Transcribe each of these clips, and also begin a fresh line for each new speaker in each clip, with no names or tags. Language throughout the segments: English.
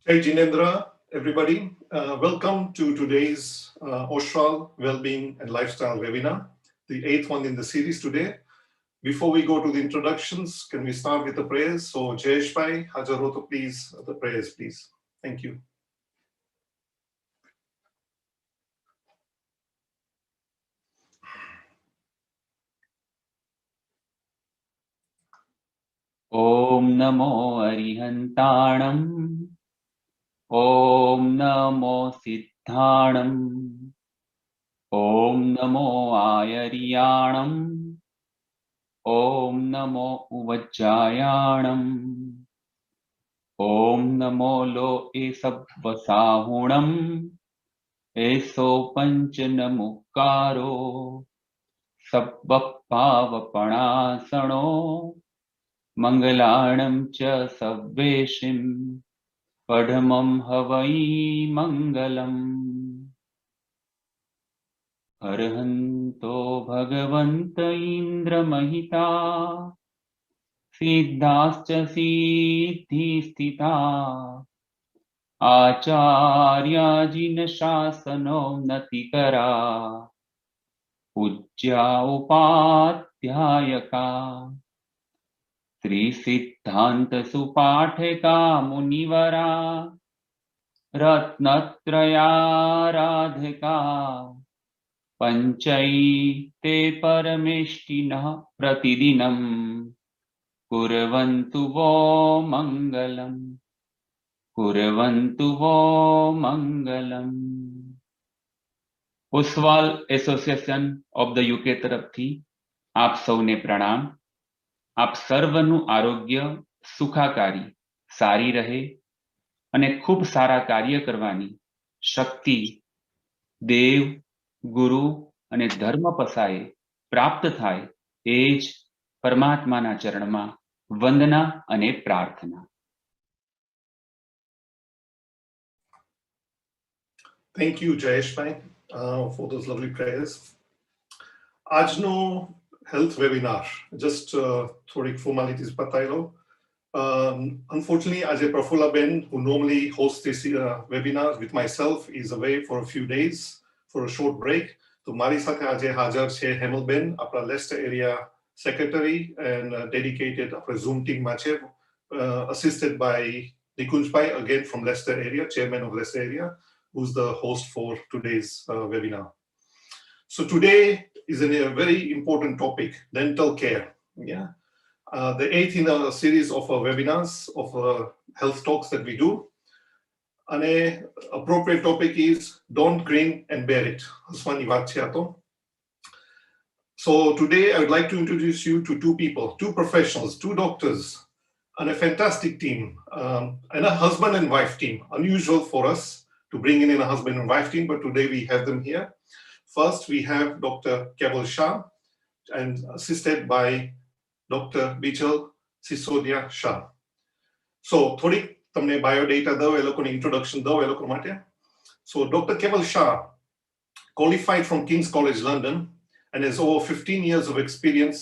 Hey Jinendra, everybody. Welcome to today's Oshwal Wellbeing and Lifestyle webinar, the eighth one in the series today. Before we go to the introductions, can we start with the prayers? So Jayesh Bhai, Hajaroto, please, the prayers, please. Thank you.
ॐ नमो अरिहन्ताणम् ॐ नमो सिद्धाणम् ॐ नमो आयर्याणम् ॐ नमो उवज्जायाणम् ॐ नमो लोए सब्वसाहुणम् एसो पञ्चनमुक्कारो सब्बपावपणासणो मङ्गलाणं च सव्वेशिम् पढमं हवै मङ्गलम् अर्हन्तो भगवन्त इन्द्रमहिता सिद्धाश्च सिद्धिस्थिता आचार्याजिनशासनोन्नतिकरा पूज्या उपाध्यायका श्रीसिद्धान्तसुपाठका मुनिवरा रत्नत्रयाराधका पञ्चैते परमेष्टिनः प्रतिदिनं कुर्वन्तु वो मङ्गलम् कुर्वन्तु वो मङ्गलम्। ઓશવાલ એસોસિએશન ઓફ ધ યુકે તરફથી આપ સૌને પ્રણામ। આપ સર્વનું આરોગ્ય સુખાકારી સારી રહે અને ખૂબ સારા કાર્ય કરવાની શક્તિ દેવ ગુરુ અને ધર્મ પસાએ પ્રાપ્ત થાય એ જ પરમાત્માના ચરણમાં વંદના અને પ્રાર્થના।
Thank you, Jayesh bhai, for those lovely prayers. આજનો health webinar, just થોડીક formalities બતાવી લઉં. Unfortunately, Ajay Prafula Ben, who normally hosts this webinar with myself, is away for a few days for a short break. So Mari Sathe Ajay Hajar Che Hemal Ben, our Leicester area secretary and dedicated Zoom team Mache, assisted by Nikunj Bhai, again from Leicester area, chairman of Leicester area, who's the host for today's webinar. So today is a very important topic, dental care. Yeah. The 8th in a series of webinars of health talks that we do. And an appropriate topic is don't grin and bear it. So today I would like to introduce you to two people, two professionals, two doctors, and a fantastic team, and a husband and wife team. Unusual for us to bring in a husband and wife team, but today we have them here. First, we have Dr. Keval Shah, and assisted by Dr. Bijal Sisodia-Shah. So, થોડીક તમને biodata દો, એ લોકોની introduction દો એ લોકો માટે. So, Dr. Keval Shah qualified from King's College London and has over 15 years of experience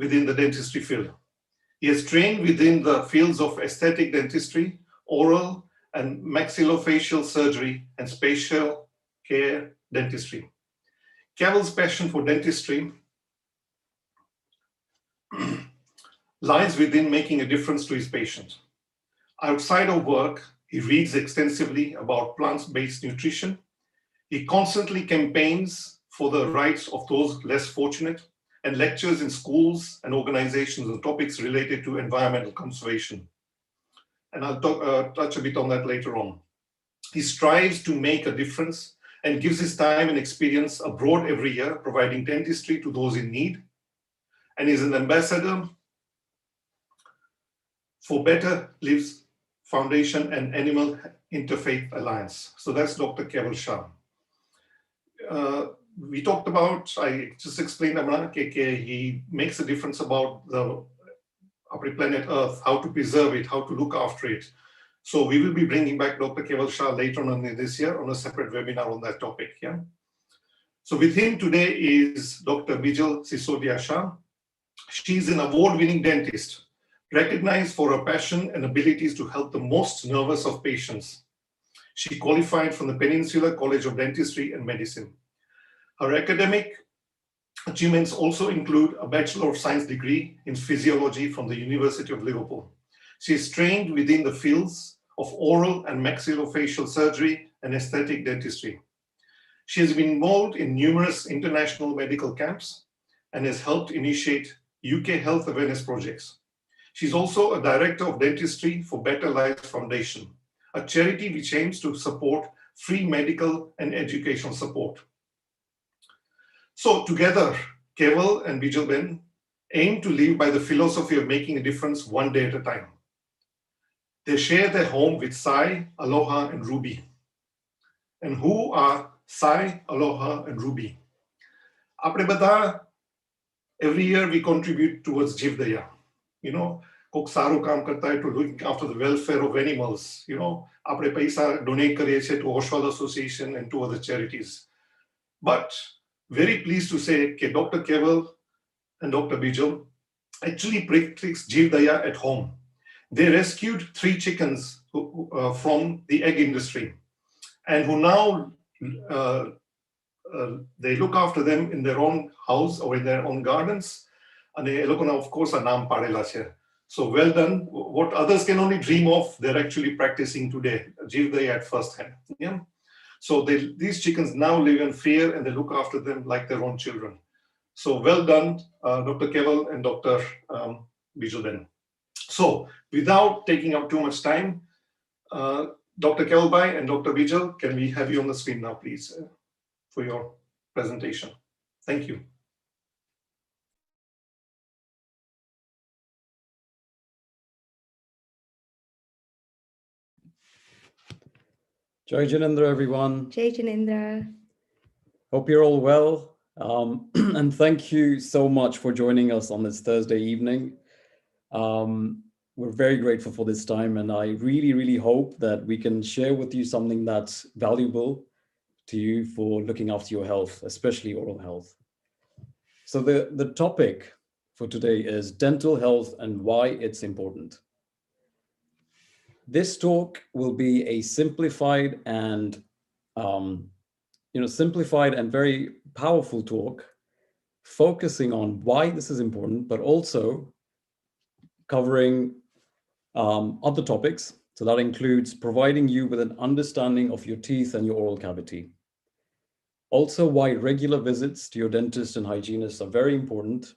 within the dentistry field. He has trained within the fields of aesthetic dentistry, oral and maxillofacial surgery, and spatial care dentistry. Keval's passion for dentistry lies within making a difference to his patients. Outside of work, he reads extensively about plant-based nutrition. He constantly campaigns for the rights of those less fortunate and lectures in schools and organizations on topics related to environmental conservation. And I'll touch a bit on that later on. He strives to make a difference and gives his time and experience abroad every year, providing dentistry to those in need, and is an ambassador for Better Lives Foundation and Animal Interfaith Alliance. So that's Dr. Keval Shah. We talked about, I just explained, he makes a difference about the planet Earth, how to preserve it, how to look after it. So we will be bringing back Dr. Keval Shah later on this year on a separate webinar on that topic. Yeah. So with him today is Dr. Bijal Sisodia-Shah. She's an award-winning dentist, recognized for her passion and abilities to help the most nervous of patients. She qualified from the Peninsular College of Dentistry and Medicine. Her academic achievements also include a Bachelor of Science degree in Physiology from the University of Liverpool. She is trained within the fields of oral and maxillofacial surgery and aesthetic dentistry. She has been involved in numerous international medical camps and has helped initiate UK health awareness projects. She's also a director of dentistry for Better Lives Foundation, a charity which aims to support free medical and educational support. So together, Keval and Bijal aim to live by the philosophy of making a difference one day at a time. They share their home with Sai, Aloha, and Ruby. And who are Sai, Aloha, and Ruby? Apne bada, every year we contribute towards Jivdaya. You know, kok saru kaam karta hai to look after the welfare of animals. You know, apne paisa donate kariye chhe to Oshwal Association and to other charities. But very pleased to say that Dr. Keval and Dr. Bijal actually practice Jivdaya at home. They rescued 3 chickens from the egg industry and who now they look after them in their own house or in their own gardens. And they look of course a naam padela chhe. So well done. What others can only dream of, they're actually practicing today. Jivdaya at first hand. Yeah. So these chickens now live in fear and they look after them like their own children. So well done, Dr. Keval and Dr. Bijal. So without taking up too much time, Dr. Keval and Dr. Bijal, can we have you on the screen now, please, for your presentation? Thank you.
Jai Janendra, everyone.
Jai Janendra.
Hope you're all well. And thank you so much for joining us on this Thursday evening. We're very grateful for this time, and I really, really hope that we can share with you something that's valuable to you for looking after your health, especially oral health. So the topic for today is dental health and why it's important. This talk will be a simplified and simplified and very powerful talk, focusing on why this is important, but also covering other topics. So that includes providing you with an understanding of your teeth and your oral cavity. Also, why regular visits to your dentist and hygienist are very important.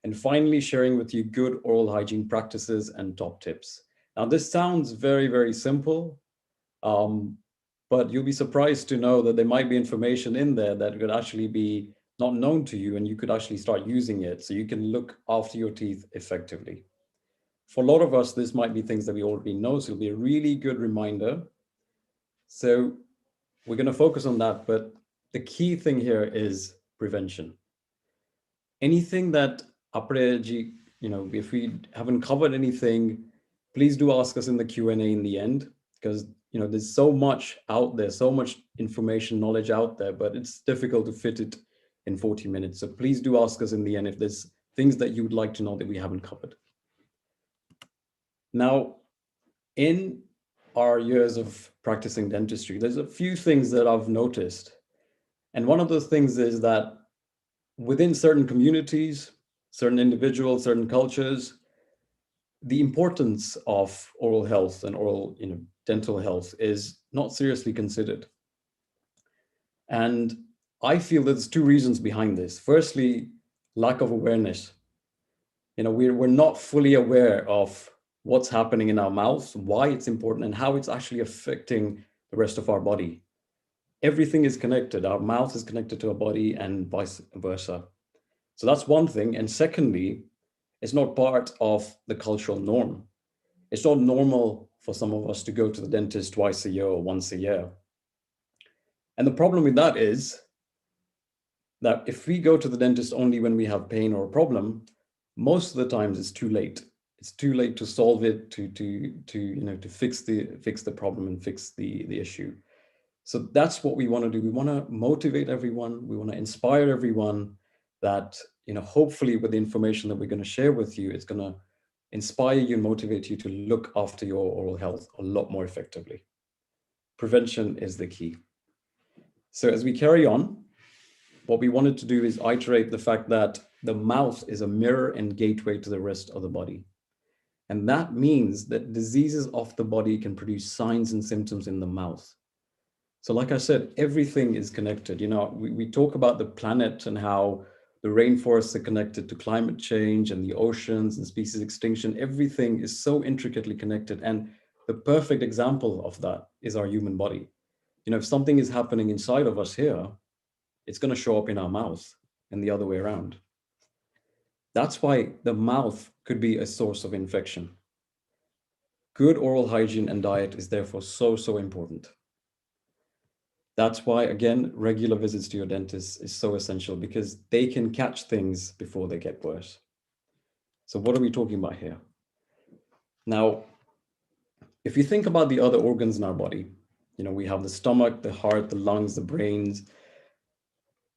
And finally, sharing with you good oral hygiene practices and top tips. Now, this sounds very, very simple, but you'll be surprised to know that there might be information in there that could actually be not known to you, and you could actually start using it so you can look after your teeth effectively. For a lot of us, this might be things that we already know, so it'll be a really good reminder. So we're going to focus on that, but the key thing here is prevention. Anything that if we haven't covered anything, please do ask us in the Q&A in the end, because there's so much out there, so much information, knowledge out there, but it's difficult to fit it in 40 minutes. So please do ask us in the end if there's things that you would like to know that we haven't covered. Now, in our years of practicing dentistry, there's a few things that I've noticed. And one of those things is that within certain communities, certain individuals, certain cultures, the importance of oral health and oral, dental health is not seriously considered. And I feel there's 2 reasons behind this. Firstly, lack of awareness. We're not fully aware of what's happening in our mouths, why it's important, and how it's actually affecting the rest of our body. Everything is connected. Our mouth is connected to our body and vice versa. So that's one thing. And secondly, it's not part of the cultural norm. It's not normal for some of us to go to the dentist twice a year or once a year. And the problem with that is that if we go to the dentist only when we have pain or a problem, most of the times it's too late. It's too late to solve it, to fix the problem and fix the issue. So that's what we want to do. We want to motivate everyone. We want to inspire everyone that, hopefully with the information that we're going to share with you, it's going to inspire you and motivate you to look after your oral health a lot more effectively. Prevention is the key. So as we carry on, what we wanted to do is iterate the fact that the mouth is a mirror and gateway to the rest of the body. And that means that diseases of the body can produce signs and symptoms in the mouth. So like I said, everything is connected. We talk about the planet and how The rainforests are connected to climate change and the oceans and species extinction. Everything is so intricately connected. And the perfect example of that is our human body. If something is happening inside of us here, it's going to show up in our mouth and the other way around. That's why the mouth could be a source of infection. Good oral hygiene and diet is therefore so important. That's why, again, regular visits to your dentist is so essential, because they can catch things before they get worse. So what are we talking about here? Now, if you think about the other organs in our body, we have the stomach, the heart, the lungs, the brains.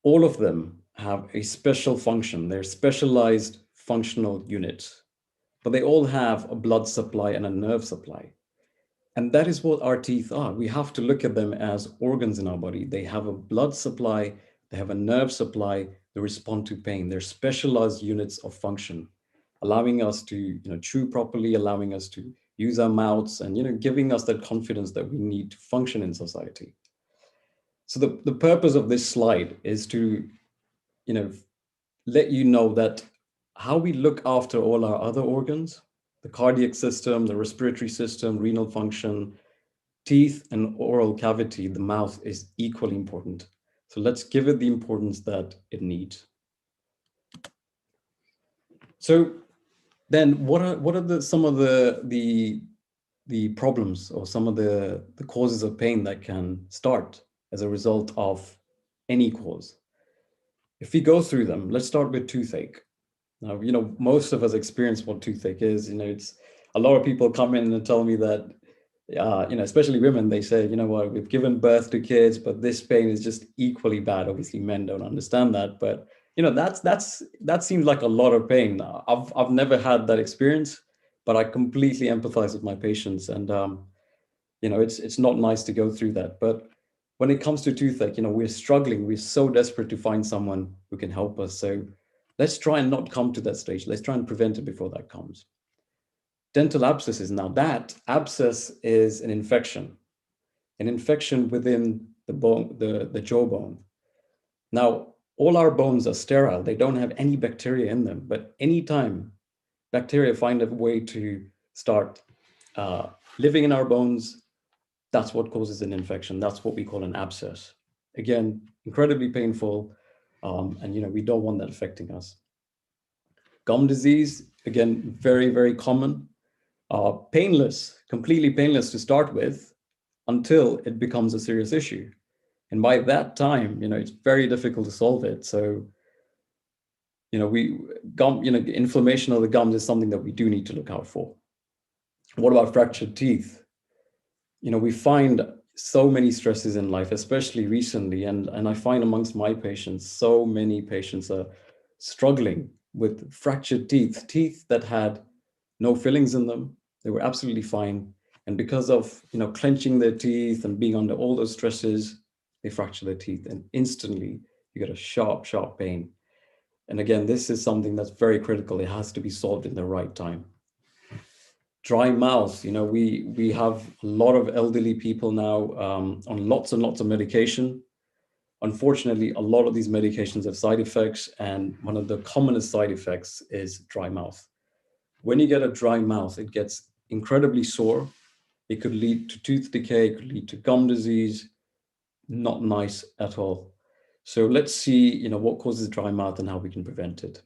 All of them have a special function. They're specialized functional units, but they all have a blood supply and a nerve supply. And that is what our teeth are. We have to look at them as organs in our body. They have a blood supply, they have a nerve supply, they respond to pain. They're specialized units of function, allowing us to chew properly, allowing us to use our mouths, and giving us that confidence that we need to function in society. So the purpose of this slide is to let you know that how we look after all our other organs, the cardiac system, the respiratory system, renal function, teeth and oral cavity, the mouth is equally important. So let's give it the importance that it needs. So then what are some of the problems or some of the causes of pain that can start as a result of any cause? If we go through them, let's start with toothache. Now, most of us experience what toothache is. It's a lot of people come in and tell me that, especially women, they say, what, we've given birth to kids, but this pain is just equally bad. Obviously, men don't understand that, but that seems like a lot of pain. I've never had that experience, but I completely empathize with my patients, and it's not nice to go through that. But when it comes to toothache, we're struggling. We're so desperate to find someone who can help us. So let's try and not come to that stage. Let's try and prevent it before that comes. Dental abscesses. Now, that abscess is an infection within the bone, the jawbone. Now, all our bones are sterile. They don't have any bacteria in them. But anytime bacteria find a way to start living in our bones, that's what causes an infection. That's what we call an abscess. Again, incredibly painful, and we don't want that affecting us. Gum disease, again, very, very common. Painless, completely painless to start with, until it becomes a serious issue. And by that time, it's very difficult to solve it. So, inflammation of the gums is something that we do need to look out for. What about fractured teeth? We find so many stresses in life, especially recently. And I find amongst my patients, so many patients are struggling with fractured teeth that had no fillings in them. They were absolutely fine. And because of, clenching their teeth and being under all those stresses, they fracture their teeth, and instantly you get a sharp, sharp pain. And again, this is something that's very critical. It has to be solved in the right time. Dry mouth, we have a lot of elderly people now on lots and lots of medication. Unfortunately, a lot of these medications have side effects, and one of the commonest side effects is dry mouth. When you get a dry mouth, it gets incredibly sore. It could lead to tooth decay, it could lead to gum disease. Not nice at all. So let's see, what causes dry mouth and how we can prevent it.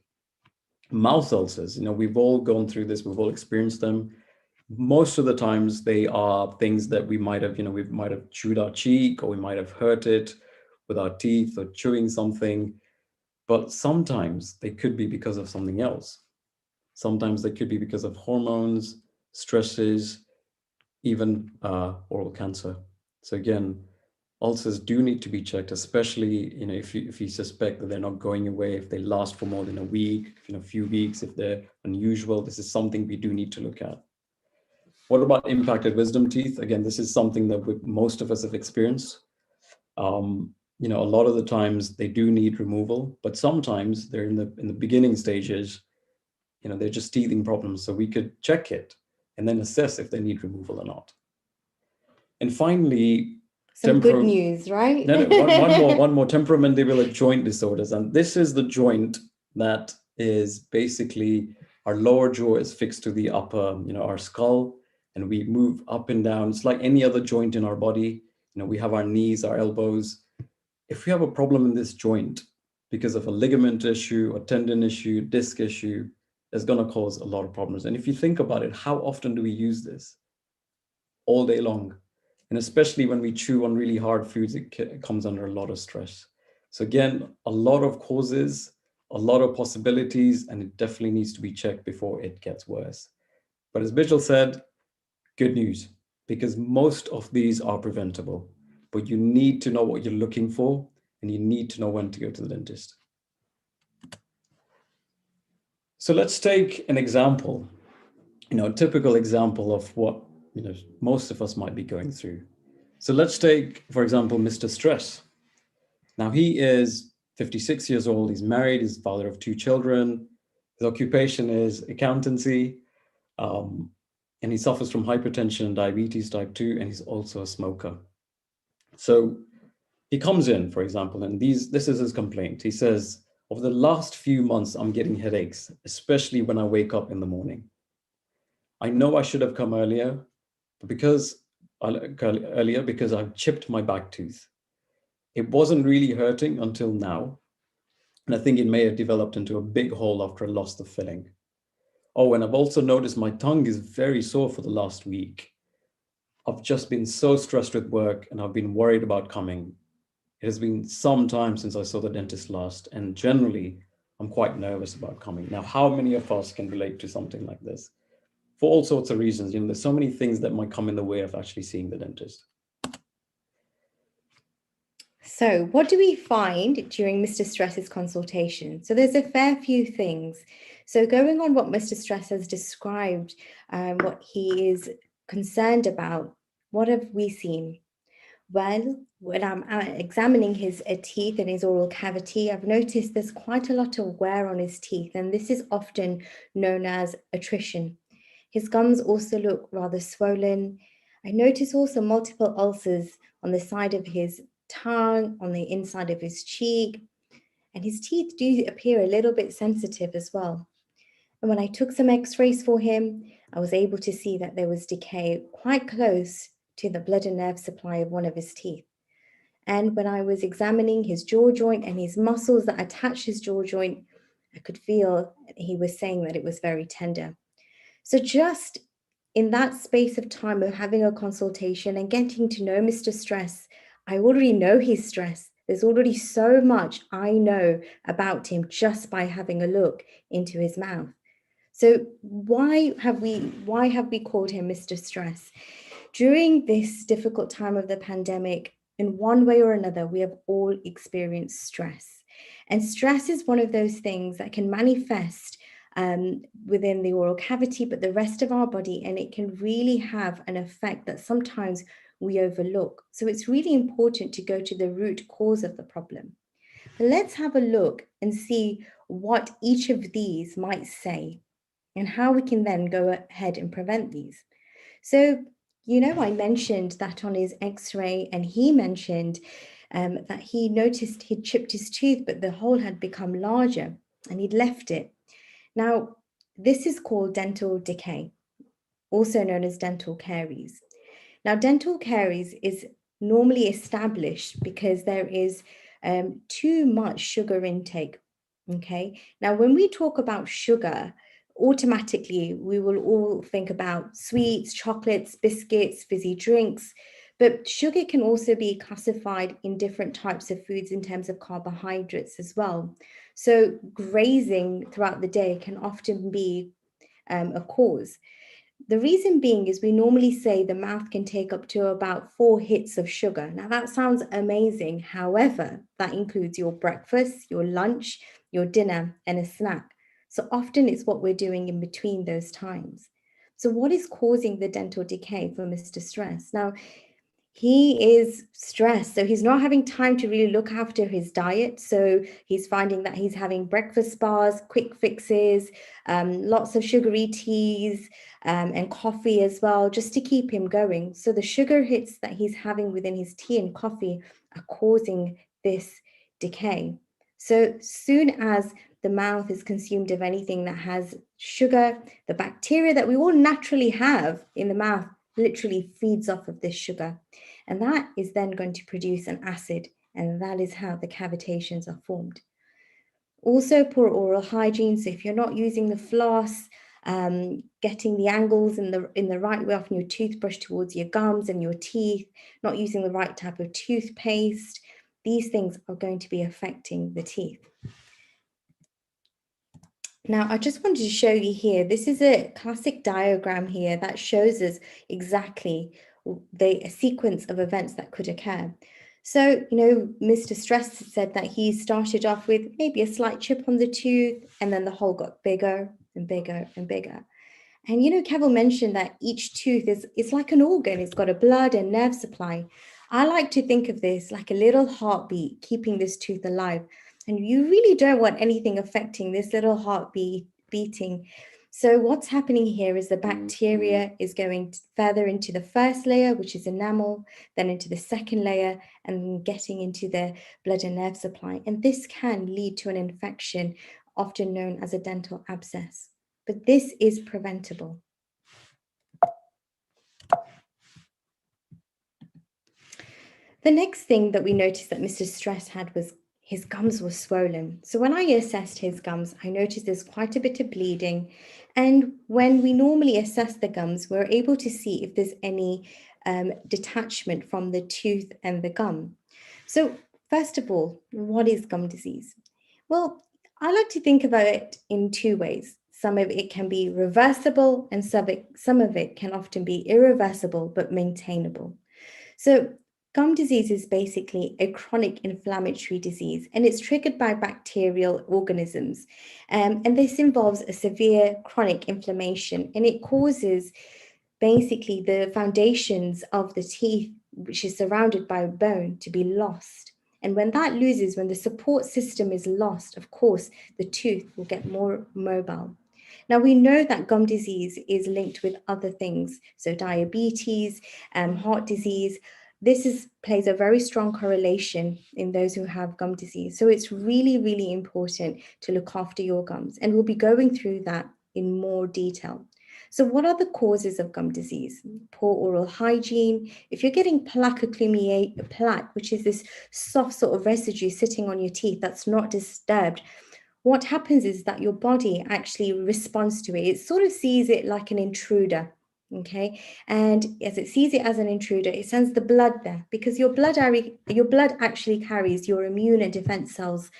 Mouth ulcers, we've all gone through this, we've all experienced them. Most of the times they are things that we might have chewed our cheek, or we might have hurt it with our teeth or chewing something. But sometimes they could be because of something else. Sometimes they could be because of hormones, stresses, even oral cancer. So again, ulcers do need to be checked, especially if you suspect that they're not going away, if they last for more than a week, a few weeks, if they're unusual. This is something we do need to look at. What about impacted wisdom teeth? Again, this is something that most of us have experienced. A lot of the times they do need removal, but sometimes they're in the beginning stages. They're just teething problems. So we could check it and then assess if they need removal or not. And finally,
some good news, right?
one more, temporomandibular joint disorders. And this is the joint that is basically our lower jaw is fixed to the upper, our skull, and we move up and down. It's like any other joint in our body. We have our knees, our elbows. If we have a problem in this joint because of a ligament issue, a tendon issue, disc issue, it's going to cause a lot of problems. And if you think about it, how often do we use this? All day long. And especially when we chew on really hard foods, it comes under a lot of stress. So again, a lot of causes, a lot of possibilities, and it definitely needs to be checked before it gets worse. But as Bijal said, good news, because most of these are preventable, but you need to know what you're looking for, and you need to know when to go to the dentist. So let's take an example, a typical example of what most of us might be going through. So let's take, for example, Mr. Stress. Now he is 56 years old. He's married. He's father of 2 children. His occupation is accountancy, and he suffers from hypertension and diabetes type 2, and he's also a smoker. So he comes in, for example, and this is his complaint. He says, over the last few months, I'm getting headaches, especially when I wake up in the morning. I know I should have come earlier, but because I've chipped my back tooth. It wasn't really hurting until now. And I think it may have developed into a big hole after I lost the filling. Oh, and I've also noticed my tongue is very sore for the last week. I've just been so stressed with work and I've been worried about coming. It has been some time since I saw the dentist last, and generally I'm quite nervous about coming. Now, how many of us can relate to something like this? For all sorts of reasons, there's so many things that might come in the way of actually seeing the dentist.
So what do we find during Mr. Stress's consultation? So there's a fair few things. So going on what Mr. Stress has described, what he is concerned about, what have we seen? Well, when I'm examining his teeth and his oral cavity, I've noticed there's quite a lot of wear on his teeth, and this is often known as attrition. His gums also look rather swollen. I notice also multiple ulcers on the side of his tongue, on the inside of his cheek, and his teeth do appear a little bit sensitive as well. And when I took some x-rays for him, I was able to see that there was decay quite close to the blood and nerve supply of one of his teeth. And when I was examining his jaw joint and his muscles that attach his jaw joint, I could feel he was saying that it was very tender. So just in that space of time of having a consultation and getting to know Mr. Stress, I already know his stress. There's already so much I know about him just by having a look into his mouth. So why have we called him Mr. Stress? During this difficult time of the pandemic, in one way or another, we have all experienced stress. And stress is one of those things that can manifest within the oral cavity, but the rest of our body, and it can really have an effect that sometimes we overlook. So it's really important to go to the root cause of the problem. But let's have a look and see what each of these might say and how we can then go ahead and prevent these. So, I mentioned that on his x-ray, and he mentioned that he noticed he'd chipped his tooth, but the hole had become larger and he'd left it. Now, this is called dental decay, also known as dental caries. Now, dental caries is normally established because there is too much sugar intake. Okay. Now, when we talk about sugar, automatically we will all think about sweets, chocolates, biscuits, fizzy drinks. But sugar can also be classified in different types of foods in terms of carbohydrates as well. So grazing throughout the day can often be a cause. The reason being is we normally say the mouth can take up to about 4 hits of sugar. Now that sounds amazing. However, that includes your breakfast, your lunch, your dinner, and a snack. So often it's what we're doing in between those times. So what is causing the dental decay for Mr. Stress? Now, he is stressed, so he's not having time to really look after his diet. So he's finding that he's having breakfast bars, quick fixes, lots of sugary teas, and coffee as well, just to keep him going. So the sugar hits that he's having within his tea and coffee are causing this decay. So soon as the mouth is consumed of anything that has sugar, the bacteria that we all naturally have in the mouth literally feeds off of this sugar. And that is then going to produce an acid, and that is how the cavitations are formed. Also, poor oral hygiene. So if you're not using the floss, getting the angles in the right way off your toothbrush towards your gums and your teeth, not using the right type of toothpaste, these things are going to be affecting the teeth. Now, I just wanted to show you here, this is a classic diagram here that shows us exactly the sequence of events that could occur. So, Mr. Stress said that he started off with maybe a slight chip on the tooth, and then the hole got bigger and bigger and bigger. And, Keval mentioned that each tooth is like an organ. It's got a blood and nerve supply. I like to think of this like a little heartbeat, keeping this tooth alive. And you really don't want anything affecting this little heartbeat beating. So what's happening here is the bacteria is going further into the first layer, which is enamel, then into the second layer, and getting into the blood and nerve supply. And this can lead to an infection, often known as a dental abscess. But this is preventable. The next thing that we noticed that Mr. Stress had was his gums were swollen. So when I assessed his gums, I noticed there's quite a bit of bleeding. And when we normally assess the gums, we're able to see if there's any detachment from the tooth and the gum. So first of all, what is gum disease? Well, I like to think about it in two ways. Some of it can be reversible and some of it can often be irreversible but maintainable. So gum disease is basically a chronic inflammatory disease, and it's triggered by bacterial organisms. And this involves a severe chronic inflammation, and it causes basically the foundations of the teeth, which is surrounded by bone, to be lost. And when that loses, when the support system is lost, of course, the tooth will get more mobile. Now, we know that gum disease is linked with other things, so diabetes, heart disease. This plays a very strong correlation in those who have gum disease. So it's really, really important to look after your gums. And we'll be going through that in more detail. So what are the causes of gum disease? Poor oral hygiene. If you're getting plaque, which is this soft sort of residue sitting on your teeth that's not disturbed, what happens is that your body actually responds to it. It sort of sees it like an intruder. Okay, and as it sees it as an intruder, it sends the blood there because your blood actually carries your immune and defense cells,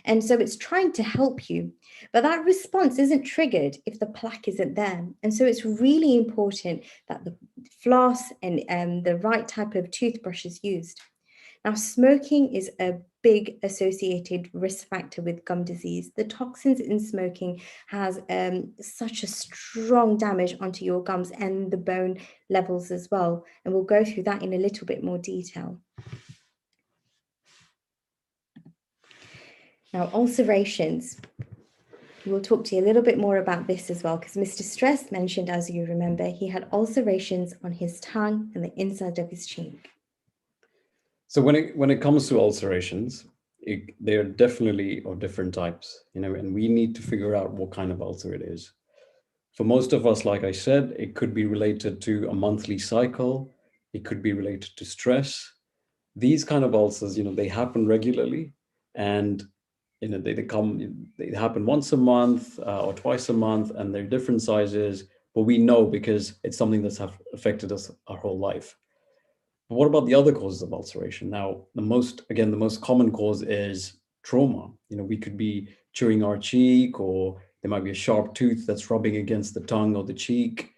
and so it's trying to help you. But that response isn't triggered if the plaque isn't there, and so it's really important that the floss and the right type of toothbrush is used. Now, smoking is a big associated risk factor with gum disease. The toxins in smoking has such a strong damage onto your gums and the bone levels as well. And we'll go through that in a little bit more detail. Now, ulcerations. We'll talk to you a little bit more about this as well, because Mr. Stress mentioned, as you remember, he had ulcerations on his tongue and the inside of his cheek.
So when it comes to ulcerations, they're definitely of different types, and we need to figure out what kind of ulcer it is. For most of us, like I said, it could be related to a monthly cycle. It could be related to stress. These kind of ulcers, they happen regularly, and they happen once a month or twice a month, and they're different sizes. But we know because it's something that's affected us our whole life. But what about the other causes of ulceration? Now, the most common cause is trauma. We could be chewing our cheek, or there might be a sharp tooth that's rubbing against the tongue or the cheek.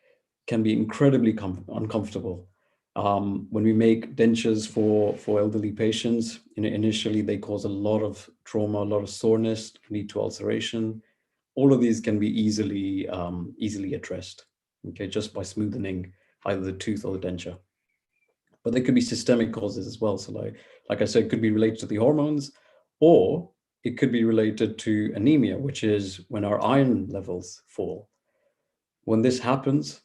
Can be incredibly uncomfortable. When we make dentures for elderly patients, initially they cause a lot of trauma, a lot of soreness, lead to ulceration. All of these can be easily addressed, okay, just by smoothing either the tooth or the denture. But there could be systemic causes as well. So like I said, it could be related to the hormones, or it could be related to anemia, which is when our iron levels fall. When this happens,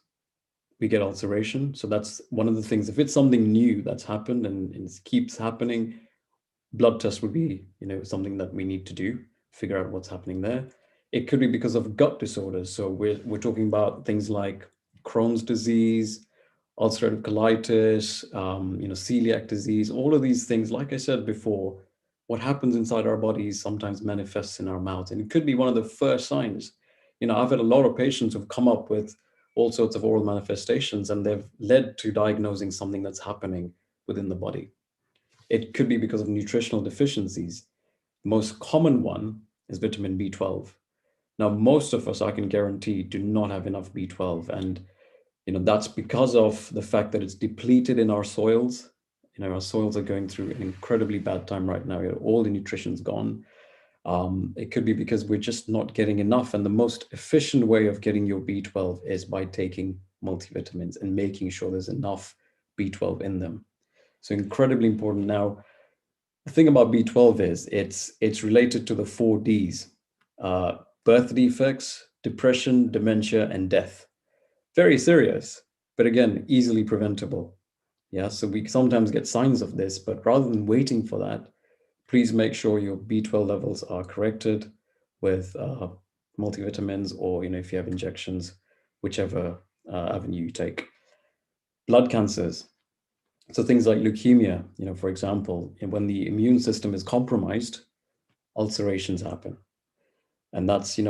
we get ulceration. So that's one of the things. If it's something new that's happened and it keeps happening, blood test would be something that we need to do figure out what's happening there. It could be because of gut disorders. So we're talking about things like Crohn's disease, ulcerative colitis, celiac disease, all of these things. Like I said before, what happens inside our bodies sometimes manifests in our mouth, and it could be one of the first signs. I've had a lot of patients who've come up with all sorts of oral manifestations, and they've led to diagnosing something that's happening within the body. It could be because of nutritional deficiencies. The most common one is vitamin B12. Now, most of us, I can guarantee, do not have enough B12. And, that's because of the fact that it's depleted in our soils. Our soils are going through an incredibly bad time right now. All the nutrition's gone. It could be because we're just not getting enough. And the most efficient way of getting your B12 is by taking multivitamins and making sure there's enough B12 in them. So incredibly important. Now, the thing about B12 is it's related to the 4 Ds, birth defects, depression, dementia, and death. Very serious, but again, easily preventable. Yeah, so we sometimes get signs of this, but rather than waiting for that, please make sure your B12 levels are corrected with multivitamins, or if you have injections, whichever avenue you take. Blood cancers. So things like leukemia, for example, when the immune system is compromised, ulcerations happen. And that's,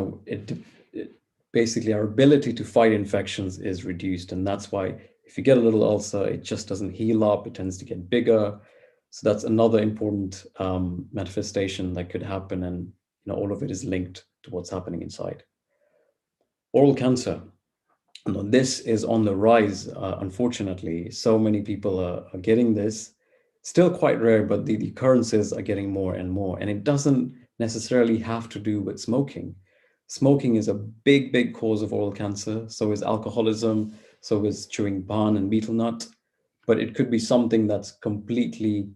basically our ability to fight infections is reduced. And that's why if you get a little ulcer, it just doesn't heal up, it tends to get bigger. So that's another important manifestation that could happen. And, all of it is linked to what's happening inside. Oral cancer. This is on the rise, unfortunately. So many people are getting this. Still quite rare, but the occurrences are getting more and more. And it doesn't necessarily have to do with smoking. Smoking is a big, big cause of oral cancer. So is alcoholism, so is chewing pan and betel nut. But it could be something that's completely,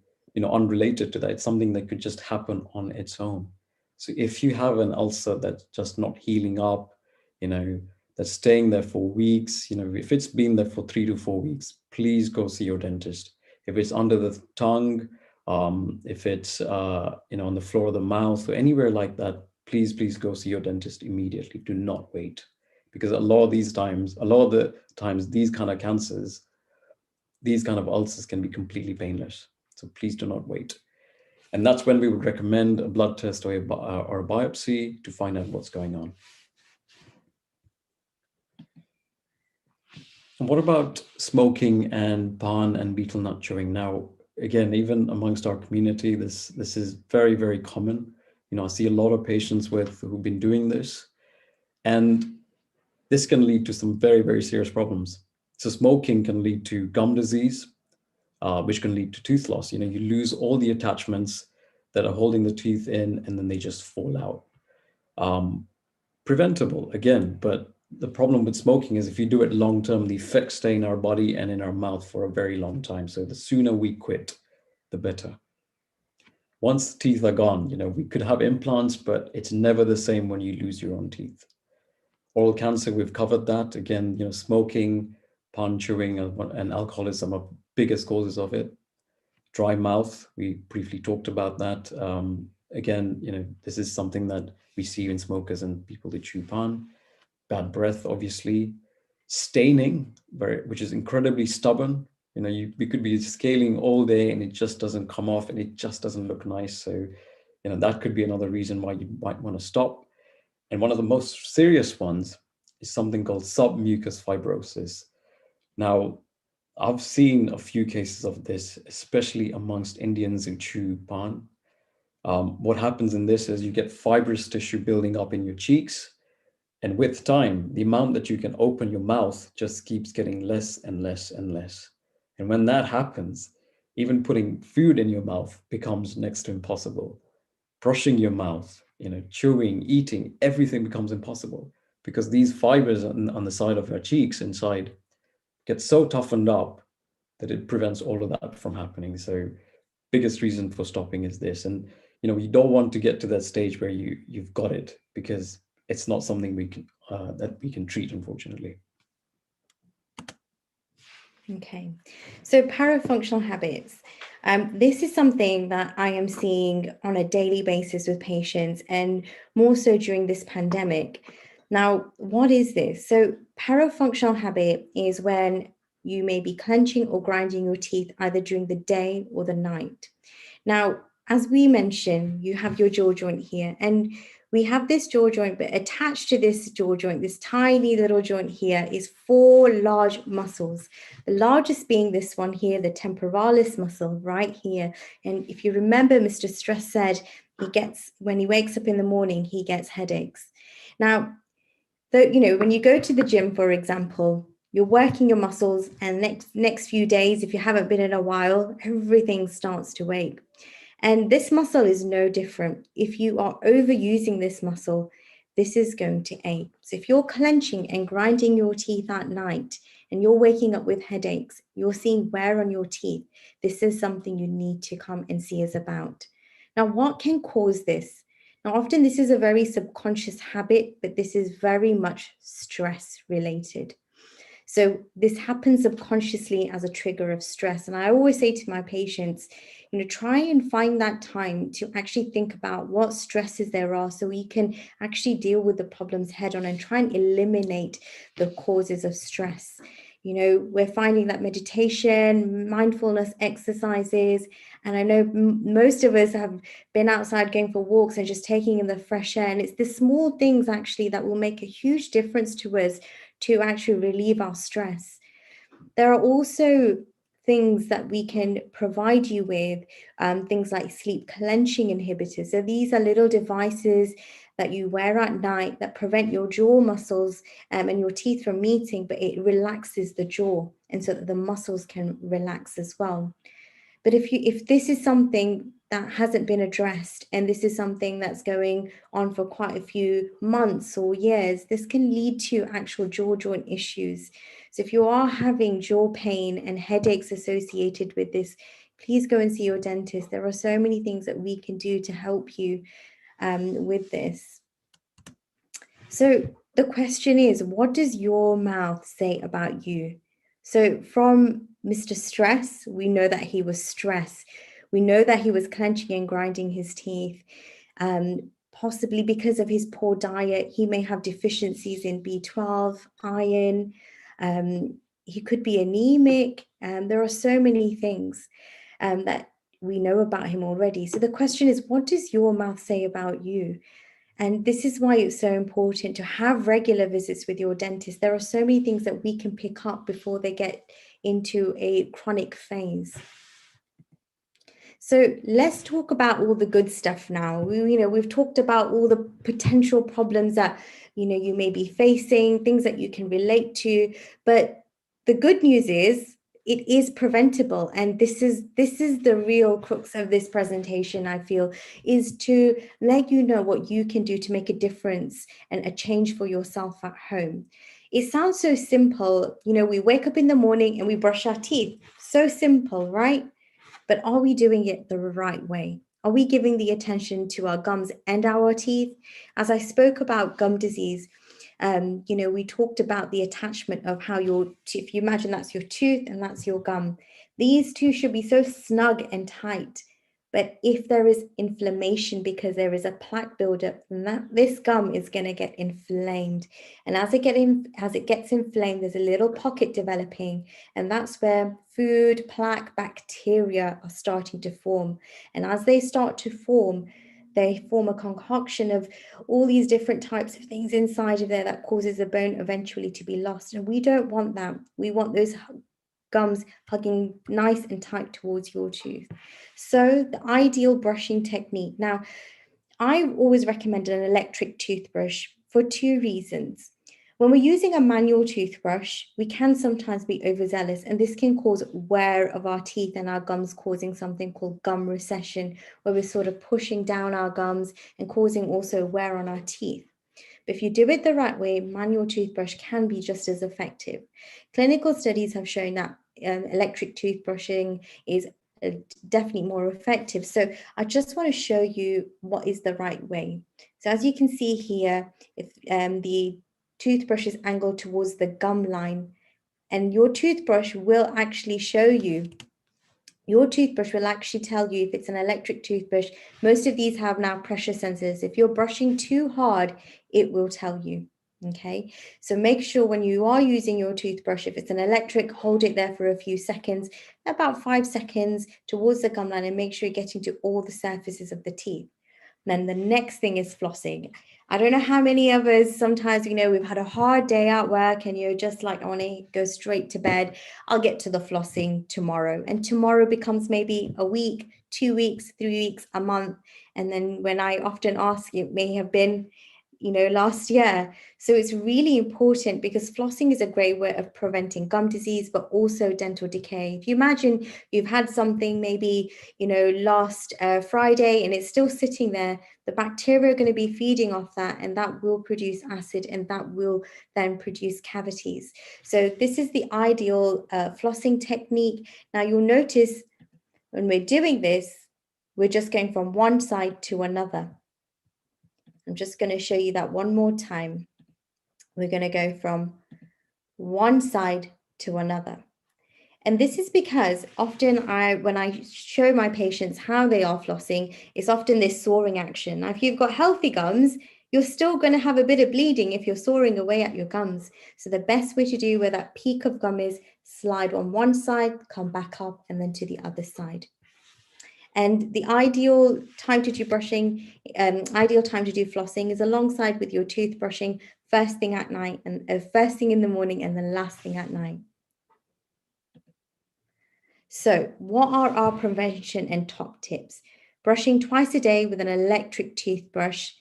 unrelated to that. It's something that could just happen on its own. So if you have an ulcer that's just not healing up, that's staying there for weeks, if it's been there for 3 to 4 weeks, please go see your dentist. If it's under the tongue, if it's on the floor of the mouth or anywhere like that, please go see your dentist immediately. Do not wait, because a lot of the times these kind of cancers, these kind of ulcers can be completely painless. So please do not wait. And that's when we would recommend a blood test or a biopsy to find out what's going on. And what about smoking and pan and betel nut chewing? Now, again, even amongst our community, this is very, very common. I see a lot of patients who've been doing this, and this can lead to some very, very serious problems. So smoking can lead to gum disease, which can lead to tooth loss. You lose all the attachments that are holding the teeth in, and then they just fall out. Preventable, again, but the problem with smoking is if you do it long term, the effects stay in our body and in our mouth for a very long time. So the sooner we quit, the better. Once the teeth are gone, we could have implants, but it's never the same when you lose your own teeth. Oral cancer, we've covered that. Again, smoking, pan chewing, and alcoholism are biggest causes of it. Dry mouth, we briefly talked about that. Again, this is something that we see in smokers and people that chew pan. Bad breath, obviously. Staining, which is incredibly stubborn. We could be scaling all day and it just doesn't come off and it just doesn't look nice. So, that could be another reason why you might want to stop. And one of the most serious ones is something called submucous fibrosis. Now, I've seen a few cases of this, especially amongst Indians who chew pan. What happens in this is you get fibrous tissue building up in your cheeks. And with time, the amount that you can open your mouth just keeps getting less and less and less. And when that happens, even putting food in your mouth becomes next to impossible. Brushing your mouth, chewing, eating, everything becomes impossible because these fibers on the side of your cheeks inside get so toughened up that it prevents all of that from happening. So biggest reason for stopping is this. And, you don't want to get to that stage where you've got it, because it's not something that we can treat, unfortunately.
Okay, so parafunctional habits. This is something that I am seeing on a daily basis with patients, and more so during this pandemic. Now, what is this? So parafunctional habit is when you may be clenching or grinding your teeth either during the day or the night. Now, as we mentioned, you have your jaw joint here, and we have this jaw joint, but attached to this jaw joint, this tiny little joint here, is 4 large muscles. The largest being this one here, the temporalis muscle right here. And if you remember, Mr. Stress said when he wakes up in the morning, he gets headaches. Now, when you go to the gym, for example, you're working your muscles, and next few days, if you haven't been in a while, everything starts to ache. And this muscle is no different. If you are overusing this muscle, this is going to ache. So if you're clenching and grinding your teeth at night and you're waking up with headaches, you're seeing wear on your teeth, this is something you need to come and see us about. Now, what can cause this? Now, often this is a very subconscious habit, but this is very much stress related. So this happens subconsciously as a trigger of stress. And I always say to my patients, try and find that time to actually think about what stresses there are so we can actually deal with the problems head on and try and eliminate the causes of stress. We're finding that meditation, mindfulness exercises, and I know most of us have been outside going for walks and just taking in the fresh air. And it's the small things actually that will make a huge difference to us to actually relieve our stress. There are also things that we can provide you with, things like sleep clenching inhibitors. So these are little devices that you wear at night that prevent your jaw muscles and your teeth from meeting, but it relaxes the jaw, and so that the muscles can relax as well. But if this is something that hasn't been addressed, and this is something that's going on for quite a few months or years, this can lead to actual jaw joint issues. So if you are having jaw pain and headaches associated with this, please go and see your dentist. There are so many things that we can do to help you with this. So the question is, what does your mouth say about you? So from Mr. Stress, we know that he was stressed. We know that he was clenching and grinding his teeth. Possibly because of his poor diet, he may have deficiencies in B12, iron. He could be anemic. There are so many things that we know about him already. So the question is, what does your mouth say about you? And this is why it's so important to have regular visits with your dentist. There are so many things that we can pick up before they get into a chronic phase. So let's talk about all the good stuff now. We've talked about all the potential problems that, you may be facing, things that you can relate to. But the good news is it is preventable. And this is the real crux of this presentation, I feel, is to let you know what you can do to make a difference and a change for yourself at home. It sounds so simple. We wake up in the morning and we brush our teeth. So simple, right? But are we doing it the right way? Are we giving the attention to our gums and our teeth? As I spoke about gum disease, we talked about the attachment of how if you imagine that's your tooth and that's your gum, these two should be so snug and tight. But if there is inflammation because there is a plaque buildup, then this gum is going to get inflamed. And as it gets inflamed, there's a little pocket developing, and that's where food, plaque, bacteria are starting to form. And as they start to form, they form a concoction of all these different types of things inside of there that causes the bone eventually to be lost. And we don't want that. We want those gums hugging nice and tight towards your tooth. So the ideal brushing technique. Now, I always recommend an electric toothbrush for 2 reasons. When we're using a manual toothbrush, we can sometimes be overzealous, and this can cause wear of our teeth and our gums, causing something called gum recession, where we're sort of pushing down our gums and causing also wear on our teeth. But if you do it the right way, manual toothbrush can be just as effective. Clinical studies have shown that electric toothbrushing is definitely more effective. So I just want to show you what is the right way. So as you can see here, if the toothbrush is angled towards the gum line, And your toothbrush will actually show you. Your toothbrush will actually tell you if it's an electric toothbrush. Most of these have now pressure sensors. If you're brushing too hard, it will tell you. Okay, so make sure when you are using your toothbrush, if it's an electric, hold it there for a few seconds, about 5 seconds towards the gum line, and make sure you're getting to all the surfaces of the teeth. Then the next thing is flossing. I don't know how many of us, sometimes, we've had a hard day at work and you're just like, I want to go straight to bed. I'll get to the flossing tomorrow. And tomorrow becomes maybe a week, 2 weeks, 3 weeks, a month. And then when I often ask, it may have been, last year. So it's really important because flossing is a great way of preventing gum disease, but also dental decay. If you imagine you've had something maybe, last Friday and it's still sitting there, the bacteria are going to be feeding off that, and that will produce acid, and that will then produce cavities. So this is the ideal flossing technique. Now you'll notice when we're doing this, we're just going from one side to another. I'm just going to show you that one more time. We're going to go from one side to another. And this is because often when I show my patients how they are flossing, it's often this sawing action. Now, if you've got healthy gums, you're still going to have a bit of bleeding if you're sawing away at your gums. So the best way to do where that peak of gum is, slide on one side, come back up, and then to the other side. And the ideal time to do brushing, ideal time to do flossing is alongside with your toothbrushing, first thing at night, and first thing in the morning, and then last thing at night. So what are our prevention and top tips? Brushing twice a day with an electric toothbrush,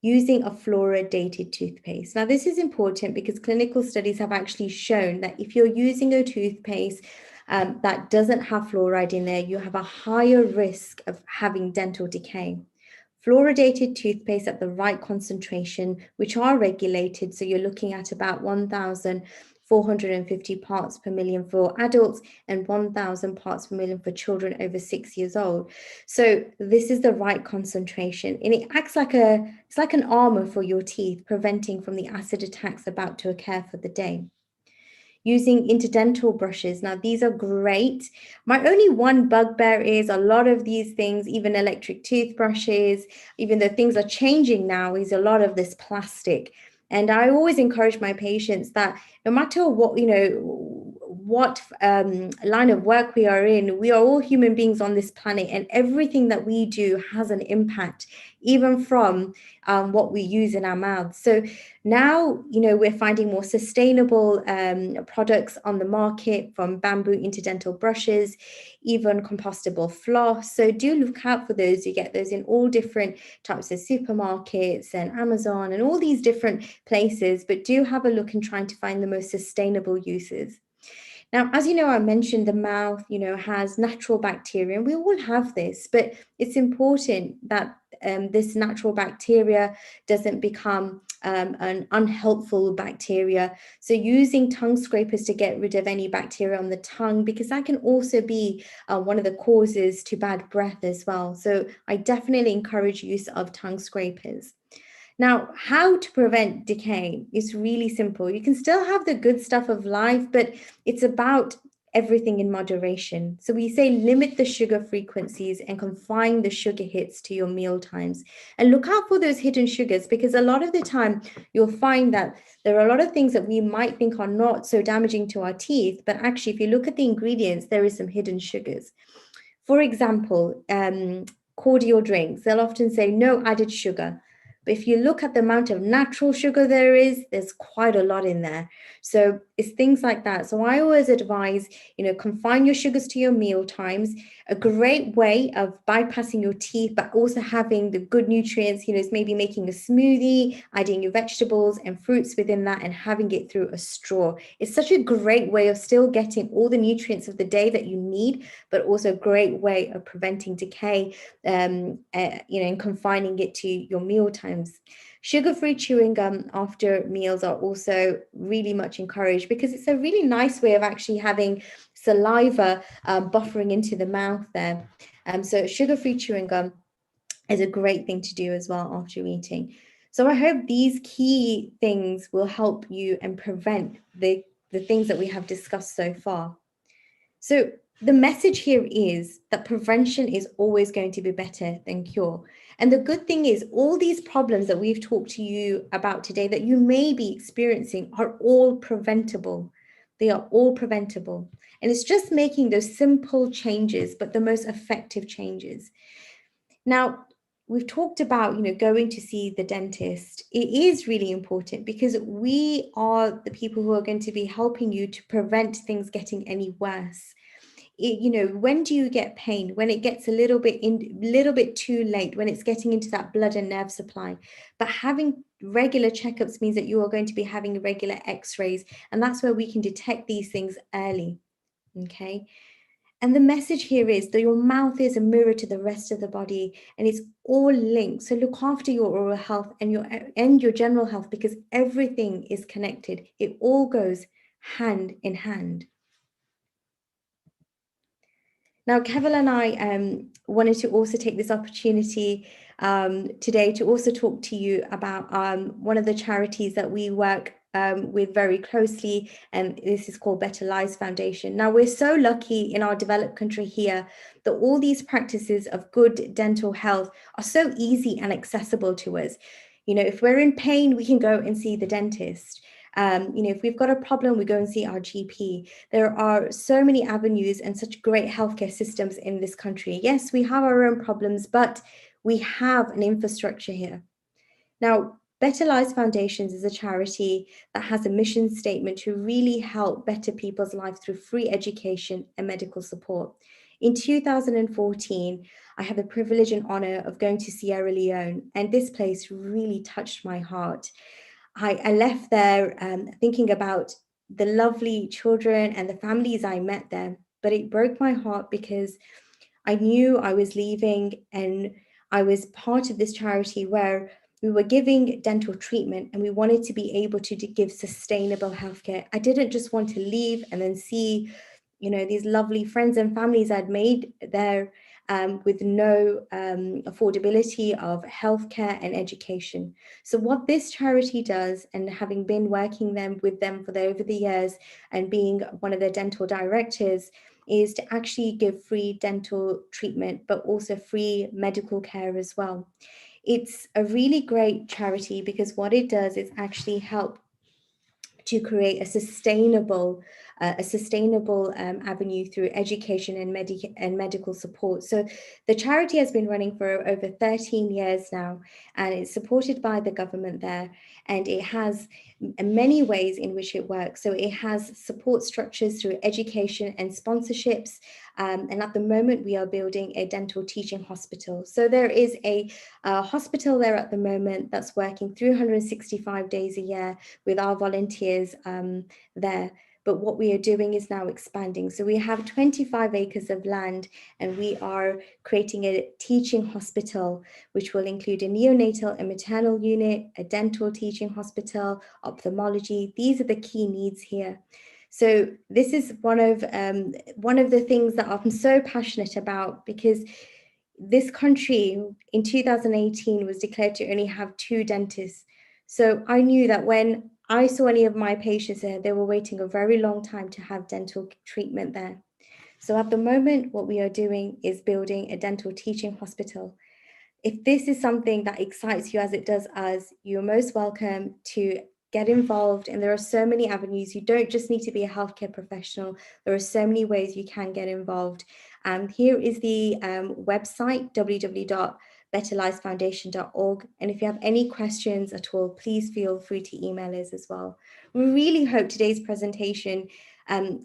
using a fluoridated toothpaste. Now, this is important because clinical studies have actually shown that if you're using a toothpaste that doesn't have fluoride in there, you have a higher risk of having dental decay. Fluoridated toothpaste at the right concentration, which are regulated, so you're looking at about 1,450 parts per million for adults and 1,000 parts per million for children over 6 years old. So this is the right concentration, and it acts like it's like an armor for your teeth, preventing from the acid attacks about to occur for the day. Using interdental brushes. Now, these are great. My only one bugbear is a lot of these things, even electric toothbrushes, even though things are changing now, is a lot of this plastic. And I always encourage my patients that no matter what, what line of work we are in, we are all human beings on this planet, and everything that we do has an impact, even from what we use in our mouths. So now, we're finding more sustainable products on the market, from bamboo interdental brushes, even compostable floss. So do look out for those. You get those in all different types of supermarkets and Amazon and all these different places, but do have a look and trying to find the most sustainable uses. Now, as you know, I mentioned the mouth, has natural bacteria, and we all have this, but it's important that this natural bacteria doesn't become an unhelpful bacteria. So using tongue scrapers to get rid of any bacteria on the tongue, because that can also be one of the causes to bad breath as well. So I definitely encourage use of tongue scrapers. Now, how to prevent decay is really simple. You can still have the good stuff of life, but it's about everything in moderation. So we say limit the sugar frequencies and confine the sugar hits to your meal times. And look out for those hidden sugars, because a lot of the time you'll find that there are a lot of things that we might think are not so damaging to our teeth, but actually if you look at the ingredients, there is some hidden sugars. For example, cordial drinks, they'll often say no added sugar. But if you look at the amount of natural sugar there's quite a lot in there. So it's things like that. So I always advise, confine your sugars to your meal times. A great way of bypassing your teeth, but also having the good nutrients, is maybe making a smoothie, adding your vegetables and fruits within that, and having it through a straw. It's such a great way of still getting all the nutrients of the day that you need, but also a great way of preventing decay, and confining it to your meal times. Sugar-free chewing gum after meals are also really much encouraged, because it's a really nice way of actually having saliva buffering into the mouth there. So sugar-free chewing gum is a great thing to do as well after eating. So I hope these key things will help you and prevent the the things that we have discussed so far. So the message here is that prevention is always going to be better than cure. And the good thing is all these problems that we've talked to you about today that you may be experiencing are all preventable. They are all preventable. And it's just making those simple changes, but the most effective changes. Now, we've talked about, going to see the dentist. It is really important because we are the people who are going to be helping you to prevent things getting any worse. When do you get pain? When it gets a little bit too late, when it's getting into that blood and nerve supply. But having regular checkups means that you are going to be having regular x-rays, and that's where we can detect these things early. Okay. And the message here is that your mouth is a mirror to the rest of the body, and it's all linked. So look after your oral health and your general health, because everything is connected. It all goes hand in hand. Now, Keval and I wanted to also take this opportunity today to also talk to you about one of the charities that we work with very closely, and this is called Better Lives Foundation. Now, we're so lucky in our developed country here that all these practices of good dental health are so easy and accessible to us. If we're in pain, we can go and see the dentist. If we've got a problem, we go and see our GP. There are so many avenues and such great healthcare systems in this country. Yes, we have our own problems, but we have an infrastructure here. Now, Better Lives Foundations is a charity that has a mission statement to really help better people's lives through free education and medical support. In 2014, I had the privilege and honor of going to Sierra Leone, and this place really touched my heart. I left there thinking about the lovely children and the families I met there, but it broke my heart because I knew I was leaving, and I was part of this charity where we were giving dental treatment and we wanted to be able to give sustainable healthcare. I didn't just want to leave and then see, these lovely friends and families I'd made there with no affordability of healthcare and education. So what this charity does, and having been working with them for over the years and being one of their dental directors, is to actually give free dental treatment, but also free medical care as well. It's a really great charity because what it does is actually help to create a sustainable avenue through education and medical support. So the charity has been running for over 13 years now, and it's supported by the government there, and it has many ways in which it works. So it has support structures through education and sponsorships, and at the moment we are building a dental teaching hospital. So there is a hospital there at the moment that's working 365 days a year with our volunteers there. But what we are doing is now expanding. So we have 25 acres of land, and we are creating a teaching hospital, which will include a neonatal and maternal unit, a dental teaching hospital, ophthalmology. These are the key needs here. So this is one of the things that I'm so passionate about, because this country in 2018 was declared to only have 2 dentists. So I knew that when I saw any of my patients there, they were waiting a very long time to have dental treatment there. So at the moment, what we are doing is building a dental teaching hospital. If this is something that excites you as it does us, you're most welcome to get involved. And there are so many avenues. You don't just need to be a healthcare professional. There are so many ways you can get involved. Here is the website, www.betterlivesfoundation.org. And if you have any questions at all, please feel free to email us as well. We really hope today's presentation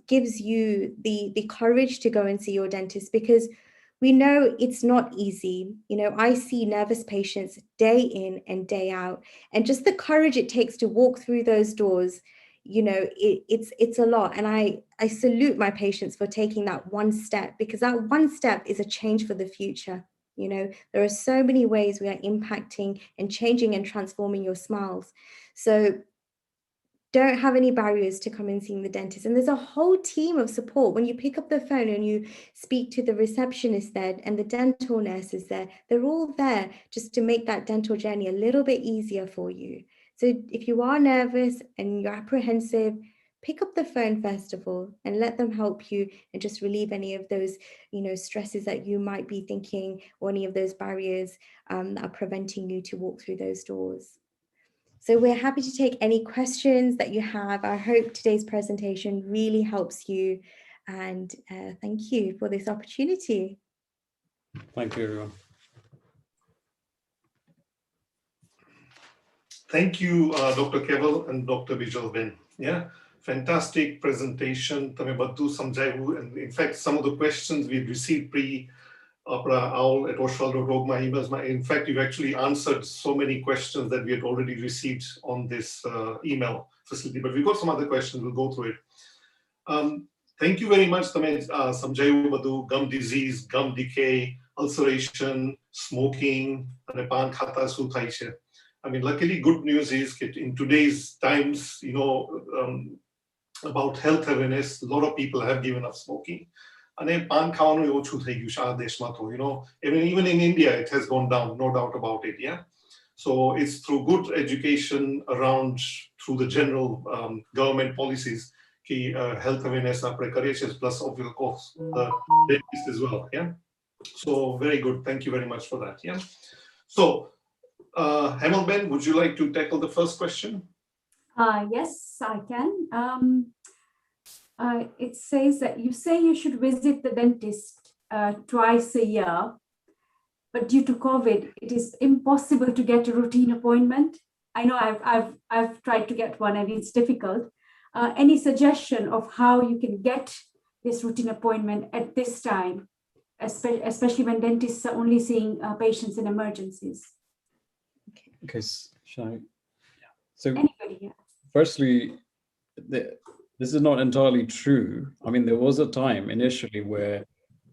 gives you the courage to go and see your dentist, because we know it's not easy. I see nervous patients day in and day out, and just the courage it takes to walk through those doors, it's a lot. And I salute my patients for taking that one step, because that one step is a change for the future. There are so many ways we are impacting and changing and transforming your smiles. So don't have any barriers to come and see the dentist. And there's a whole team of support. When you pick up the phone and you speak to the receptionist there and the dental nurses there, they're all there just to make that dental journey a little bit easier for you. So if you are nervous and you're apprehensive, pick up the phone first of all and let them help you and just relieve any of those, stresses that you might be thinking, or any of those barriers that are preventing you to walk through those doors. So we're happy to take any questions that you have. I hope today's presentation really helps you, and thank you for this opportunity.
Thank you, everyone.
Thank you, Dr. Keval and Dr. Bijal. Yeah, fantastic presentation. Tame badhu samjhayu, and in fact, some of the questions we received owl at oshwal.org, my emails. In fact, you've actually answered so many questions that we had already received on this email facility. But we've got some other questions. We'll go through it. Thank you very much. Tame samjhayu badhu, gum disease, gum decay, ulceration, smoking, and pan khata su thai chhe. I mean, luckily, good news is that in today's times, about health awareness, a lot of people have given up smoking. And pan khawanu ochu thai gyu sha deshma tho, even in India, it has gone down, no doubt about it. Yeah. So it's through good education around, through the general government policies, ki health awareness apne kariye, plus of course the dentist as well. Yeah. So very good. Thank you very much for that. Yeah. So. Hemal Ben, would you like to tackle the first question?
Yes, I can. It says that you say you should visit the dentist twice a year, but due to COVID, it is impossible to get a routine appointment. I know I've tried to get one and it's difficult. Any suggestion of how you can get this routine appointment at this time, especially when dentists are only seeing patients in emergencies?
Okay, shall I? Yeah. So
anybody, yeah.
Firstly, this is not entirely true. I mean, there was a time initially where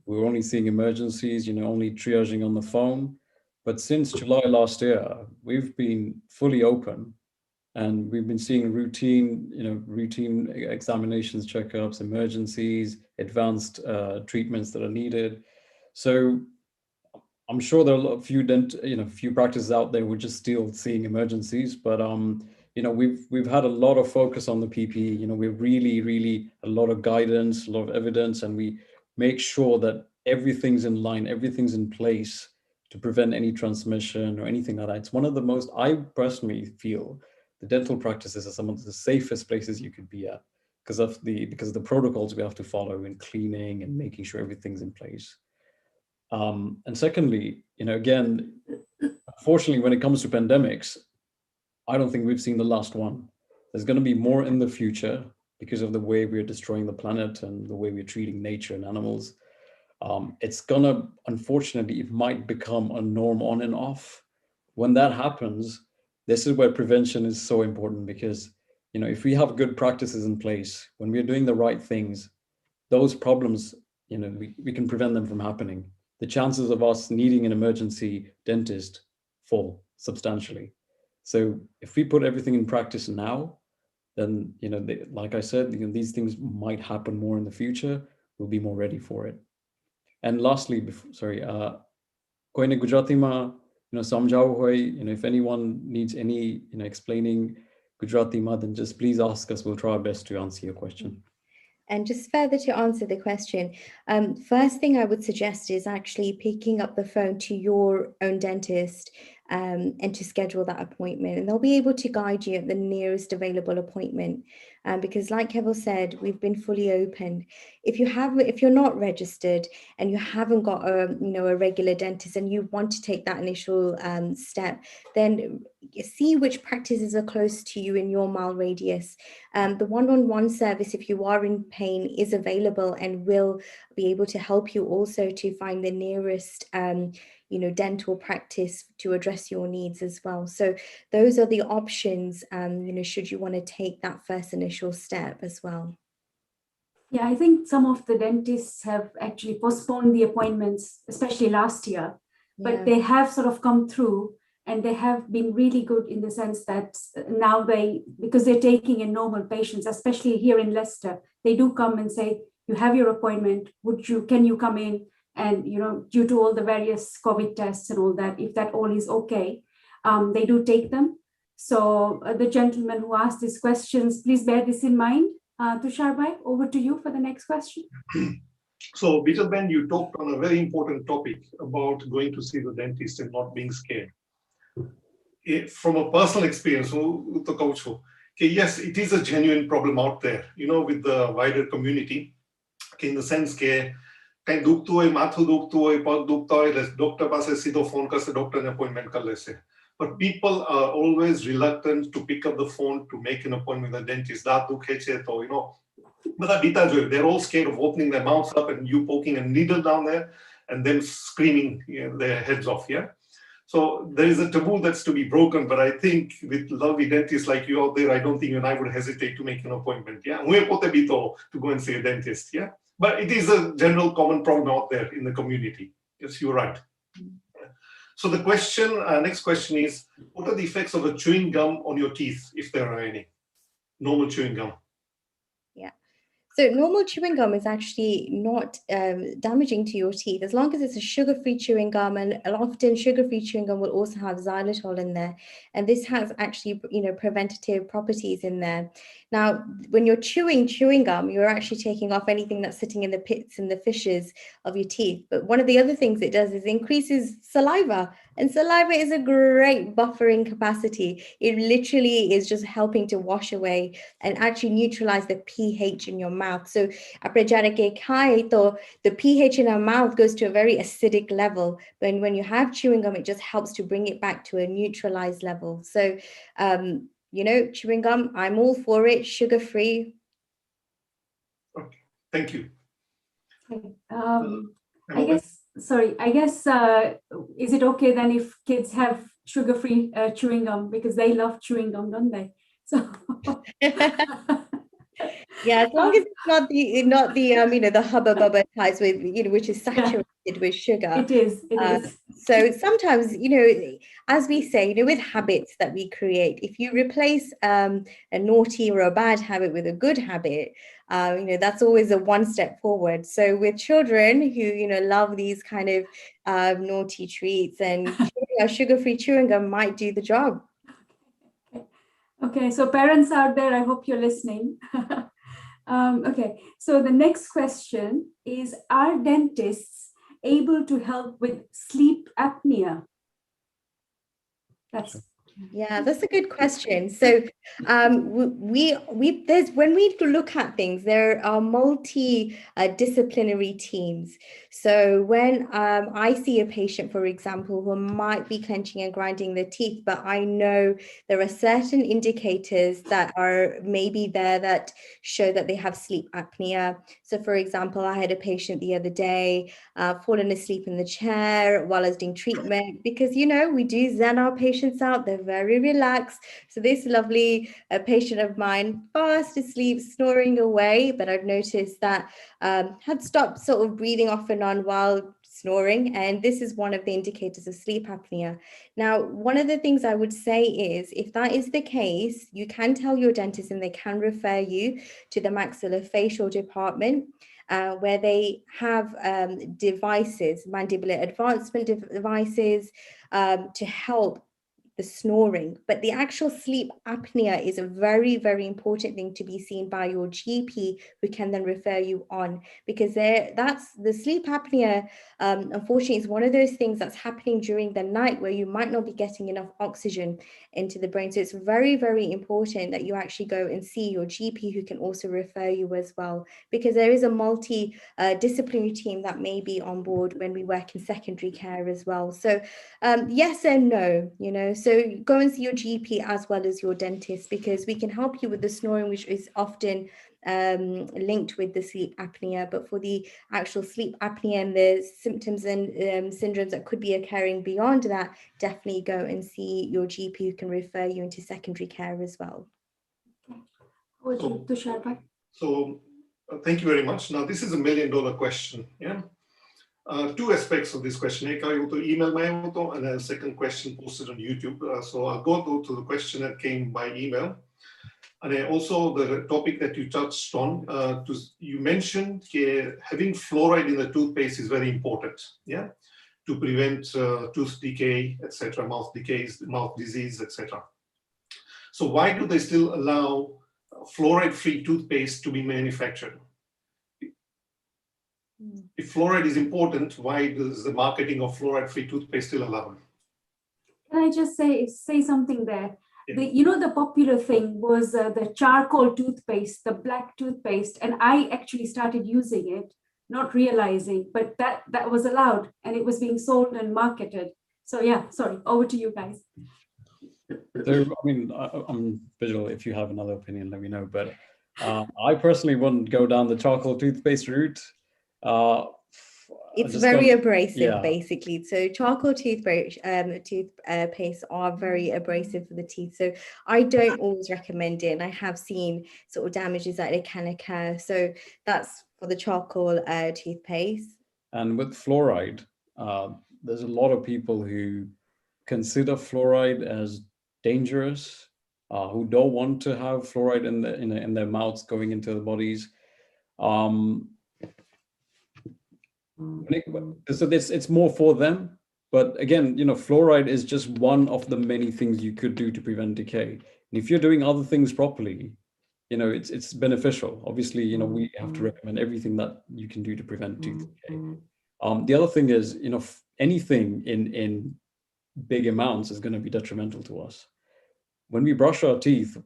we were only seeing emergencies, only triaging on the phone. But since July last year, we've been fully open, and we've been seeing routine examinations, checkups, emergencies, advanced treatments that are needed. So I'm sure there are a few practices out there. We're just still seeing emergencies, but we've had a lot of focus on the PPE. We're really a lot of guidance, a lot of evidence, and we make sure that everything's in line, everything's in place to prevent any transmission or anything like that. It's one of the most, I personally feel, the dental practices are some of the safest places you could be at because of the protocols we have to follow in cleaning and making sure everything's in place. And secondly, again, unfortunately, when it comes to pandemics, I don't think we've seen the last one. There's going to be more in the future because of the way we're destroying the planet and the way we're treating nature and animals. It's going to, unfortunately, it might become a norm on and off. When that happens, this is where prevention is so important because, if we have good practices in place, when we're doing the right things, those problems, we can prevent them from happening. The chances of us needing an emergency dentist fall substantially. So if we put everything in practice now, then, like I said, these things might happen more in the future. We'll be more ready for it. And lastly, koine Gujarati ma, samjhau hoy, if anyone needs any, explaining Gujarati ma, then just please ask us. We'll try our best to answer your question.
And just further to answer the question, first thing I would suggest is actually picking up the phone to your own dentist and to schedule that appointment. And they'll be able to guide you at the nearest available appointment. Because like Keval said, we've been fully open. If you're not registered and you haven't got a regular dentist and you want to take that initial step, then see which practices are close to you in your mile radius. The one-on-one service, if you are in pain, is available and will be able to help you also to find the nearest dental practice to address your needs as well. So those are the options, should you want to take that first initial step as well.
Yeah, I think some of the dentists have actually postponed the appointments, especially last year, but they have sort of come through and they have been really good in the sense that now because they're taking in normal patients, especially here in Leicester, they do come and say, you have your appointment, can you come in? And, due to all the various COVID tests and all that, if that all is okay, they do take them. So the gentleman who asked these questions, please bear this in mind. Tushar Bhai, over to you for the next question.
So, Bijal Ben, you talked on a very important topic about going to see the dentist and not being scared. From a personal experience, yes, it is a genuine problem out there, with the wider community, in the sense that કંઈ દુખતું હોય, માથું દુખતું હોય, પગ દુખતા હોય, એટલે doctor પાસે સીધો ફોન કરશે, ડોક્ટરને અપોઇન્ટમેન્ટ કરી લેશે. But people are always reluctant to pick up the phone to make an appointment with a dentist. દાંત દુખે છે તો, બધા બીતા જ હોય. They're all scared of opening their mouths up and you poking a needle down there and them screaming their heads off, yeah? So there is a taboo that's to be broken, but I think with lovely dentists like you out there, I don't think you and I would hesitate to make an appointment, yeah? હું પોતે બીતો to go and see a dentist, yeah? But it is a general common problem out there in the community. Yes, you're right. So the next question is, what are the effects of a chewing gum on your teeth, if there are any? Normal chewing gum.
Yeah. So normal chewing gum is actually not damaging to your teeth as long as it's a sugar-free chewing gum, and often sugar-free chewing gum will also have xylitol in there, and this has actually preventative properties in there. Now, when you're chewing gum, you're actually taking off anything that's sitting in the pits and the fissures of your teeth. But one of the other things it does is increases saliva, and saliva is a great buffering capacity. It literally is just helping to wash away and actually neutralize the pH in your mouth. So the pH in our mouth goes to a very acidic level. When you have chewing gum, it just helps to bring it back to a neutralized level. So chewing gum, I'm all for it, sugar-free.
Okay, thank you.
I guess, is it okay then if kids have sugar-free chewing gum, because they love chewing gum, don't they? So
yeah, as long as it's not the hubba bubba types with which is saturated with sugar.
It is.
So sometimes as we say, with habits that we create, if you replace a naughty or a bad habit with a good habit, that's always a one step forward. So with children who love these kind of naughty treats, and sugar-free chewing gum might do the job.
Okay, so parents out there, I hope you're listening. Okay, so the next question is, are dentists able to help with sleep apnea?
That's a good question. So when we look at things, there are multi-disciplinary teams. So when I see a patient, for example, who might be clenching and grinding their teeth, but I know there are certain indicators that are maybe there that show that they have sleep apnea. So for example, I had a patient the other day fallen asleep in the chair while I was doing treatment, because we do zen our patients out. They're very relaxed. So this lovely patient of mine, fast asleep, snoring away, but I've noticed that had stopped sort of breathing off and on while snoring, and this is one of the indicators of sleep apnea. Now, one of the things I would say is, if that is the case, you can tell your dentist and they can refer you to the maxillofacial department, where they have devices, mandibular advancement devices, to help the snoring. But the actual sleep apnea is a very, very important thing to be seen by your GP, who can then refer you on, because that's the sleep apnea. Unfortunately, is one of those things that's happening during the night where you might not be getting enough oxygen into the brain. So it's very, very important that you actually go and see your GP, who can also refer you as well, because there is a multi-disciplinary team that may be on board when we work in secondary care as well. So yes and no, so go and see your GP as well as your dentist, because we can help you with the snoring, which is often linked with the sleep apnea. But for the actual sleep apnea and the symptoms and syndromes that could be occurring beyond that, definitely go and see your GP, who can refer you into secondary care as well.
So thank you very much. Now, this is $1 million question. Yeah. Two aspects of this question. Ek email and a second question posted on YouTube. So I'll go to the question that came by email. And also the topic that you touched on. You mentioned having fluoride in the toothpaste is very important, yeah, to prevent tooth decay, etc., mouth decays, mouth disease, etc. So why do they still allow fluoride-free toothpaste to be manufactured. If fluoride is important, why is the marketing of fluoride-free toothpaste still allowed?
Can I just say something there?
Yeah.
The popular thing was the charcoal toothpaste, the black toothpaste, and I actually started using it, not realizing, but that was allowed and it was being sold and marketed. So yeah, sorry, over to you guys.
So, I mean, I'm Bijal. If you have another opinion, let me know. But I personally wouldn't go down the charcoal toothpaste route.
It's very abrasive,
yeah.
basically. So charcoal toothpaste are very abrasive for the teeth. So I don't always recommend it. And I have seen sort of damages that it can occur. So that's for the charcoal toothpaste.
And with fluoride, there's a lot of people who consider fluoride as dangerous, who don't want to have fluoride in their mouths going into their bodies. So it's more for them. But again, fluoride is just one of the many things you could do to prevent decay. And if you're doing other things properly, it's beneficial. Obviously, we have to recommend everything that you can do to prevent tooth decay. The other thing is, anything in big amounts is going to be detrimental to us. When we brush our teeth,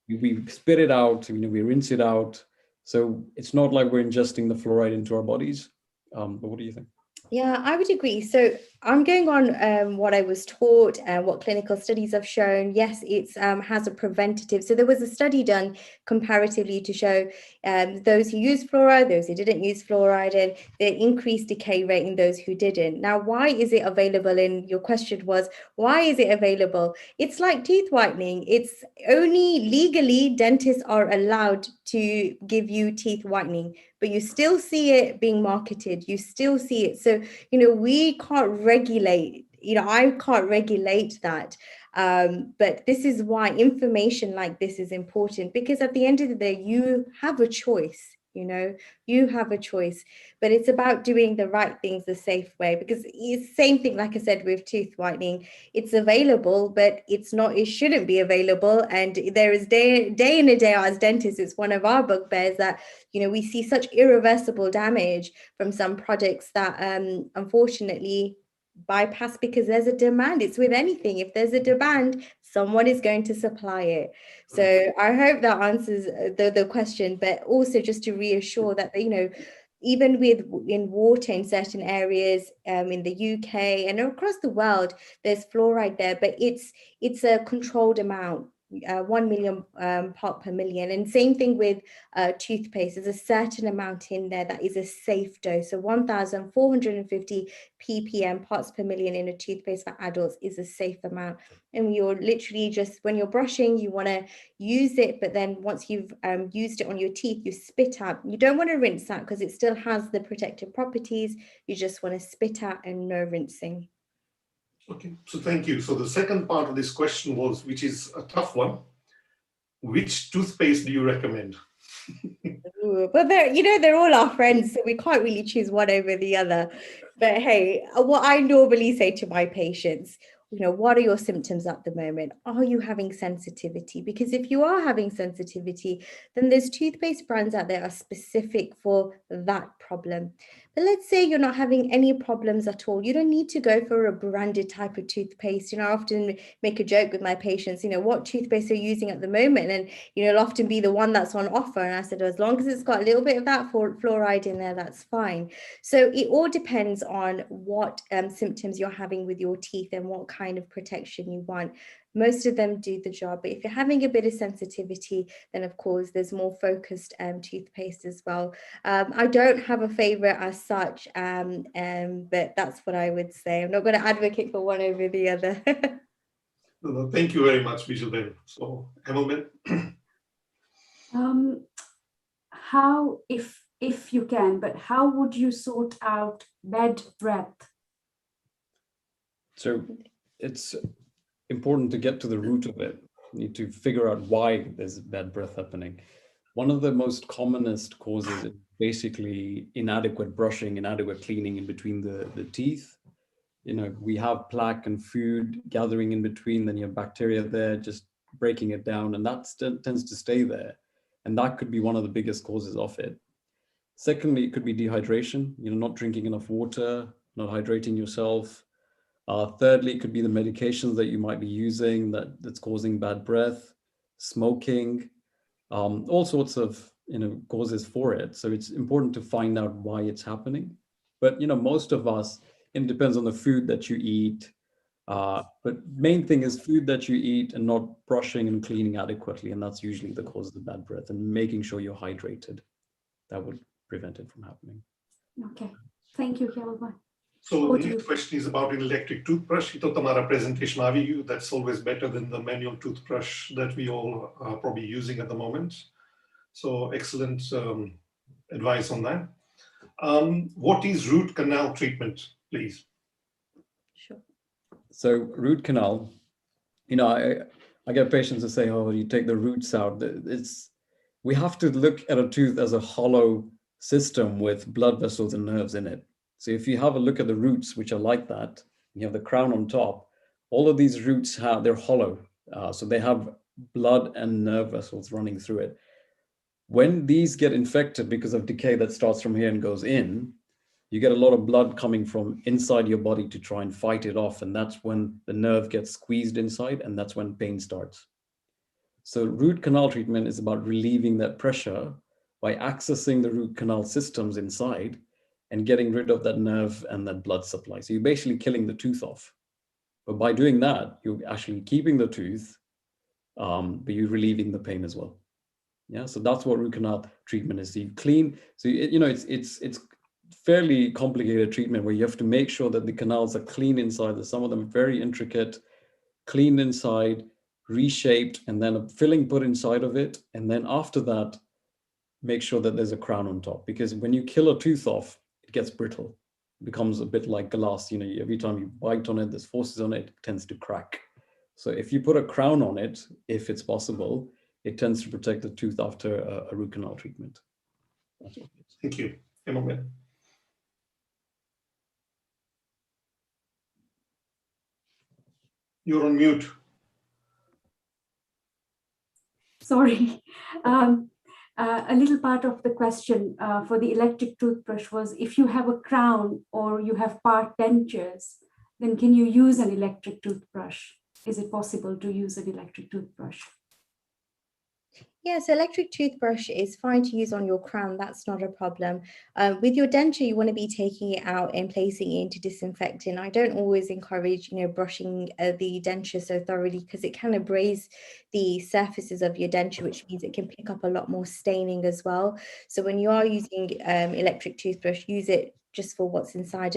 we spit it out, we rinse it out. So it's not like we're ingesting the fluoride into our bodies. But what do you think?
Yeah, I would agree. So I'm going on what I was taught and what clinical studies have shown. Yes, it has a preventative. So there was a study done comparatively to show those who use fluoride, those who didn't use fluoride, and the increased decay rate in those who didn't. Now, why is it available? And your question was, why is it available? It's like teeth whitening. It's only legally dentists are allowed to give you teeth whitening, but you still see it being marketed. You still see it. So, we can't regulate, I can't regulate that. But this is why information like this is important, because at the end of the day, you have a choice. You have a choice, but it's about doing the right things the safe way, because it's the same thing, like I said, with tooth whitening. It's available, but it shouldn't be available. And there is day in and day out as dentists, it's one of our bugbears that, we see such irreversible damage from some products that unfortunately bypass because there's a demand. It's with anything. If there's a demand, someone is going to supply it. So I hope that answers the question, but also just to reassure that, even in water in certain areas in the UK and across the world, there's fluoride there, but it's a controlled amount. 1 million part per million. And same thing with toothpaste. There's a certain amount in there that is a safe dose. So 1,450 ppm parts per million in a toothpaste for adults is a safe amount. And you're literally just, when you're brushing, you want to use it, but then once you've used it on your teeth, you spit out. You don't want to rinse out because it still has the protective properties. You just want to spit out and no rinsing.
Okay, so thank you. So the second part of this question was, which is a tough one, which toothpaste do you recommend?
Ooh, but they're all our friends, so we can't really choose one over the other. But hey, what I normally say to my patients, what are your symptoms at the moment? Are you having sensitivity? Because if you are having sensitivity, then there's toothpaste brands out there are specific for that problem. But let's say you're not having any problems at all. You don't need to go for a branded type of toothpaste. I often make a joke with my patients, what toothpaste are you using at the moment? And, it'll often be the one that's on offer. And I said, as long as it's got a little bit of that fluoride in there, that's fine. So it all depends on what symptoms you're having with your teeth and what kind of protection you want. Most of them do the job, but if you're having a bit of sensitivity, then of course there's more focused toothpaste as well. I don't have a favorite as such, but that's what I would say. I'm not going to advocate for one over the other.
No, thank you very much, Bijal. So, Emilman?
How, if you can, but how would you sort out bad breath?
So it's important to get to the root of it. You need to figure out why there's bad breath happening. One of the most commonest causes is basically inadequate brushing, inadequate cleaning in between the teeth. We have plaque and food gathering in between, then you have bacteria there just breaking it down, and that tends to stay there. And that could be one of the biggest causes of it. Secondly, it could be dehydration, not drinking enough water, not hydrating yourself. Thirdly, it could be the medications that you might be using that's causing bad breath, smoking, all sorts of causes for it. So it's important to find out why it's happening. But most of us, it depends on the food that you eat. But main thing is food that you eat and not brushing and cleaning adequately, and that's usually the cause of the bad breath. And making sure you're hydrated, that would prevent it from happening.
Okay, thank you, Keval.
So the next question is about an electric toothbrush. Ito tamara presentation આવી ગયું. That's always better than the manual toothbrush that we all are probably using at the moment. So excellent advice on that. What is root canal treatment, please?
Sure.
So root canal, I get patients that say, oh, you take the roots out. We have to look at a tooth as a hollow system with blood vessels and nerves in it. So if you have a look at the roots, which are like that, you have the crown on top, all of these roots they're hollow. So they have blood and nerve vessels running through it. When these get infected because of decay that starts from here and goes in, you get a lot of blood coming from inside your body to try and fight it off. And that's when the nerve gets squeezed inside, and that's when pain starts. So root canal treatment is about relieving that pressure by accessing the root canal systems inside and getting rid of that nerve and that blood supply. So you're basically killing the tooth off. But by doing that, you're actually keeping the tooth, but you're relieving the pain as well. Yeah, so that's what root canal treatment is. So you clean, so it's fairly complicated treatment where you have to make sure that the canals are clean inside. Some of them are very intricate, cleaned inside, reshaped, and then a filling put inside of it. And then after that, make sure that there's a crown on top, because when you kill a tooth off, it gets brittle. It becomes a bit like glass. Every time you bite on it, there's forces on it, it tends to crack. So if you put a crown on it, if it's possible, it tends to protect the tooth after a root canal treatment.
Thank you. Emma. You're on mute.
Sorry. A little part of the question for the electric toothbrush was, if you have a crown or you have part dentures, then can you use an electric toothbrush? Is it possible to use an electric toothbrush?
Yes, electric toothbrush is fine to use on your crown. That's not a problem. With your denture, you want to be taking it out and placing it into disinfectant. I don't always encourage, brushing the denture so thoroughly, because it can abrade the surfaces of your denture, which means it can pick up a lot more staining as well. So when you are using electric toothbrush, use it just for what's inside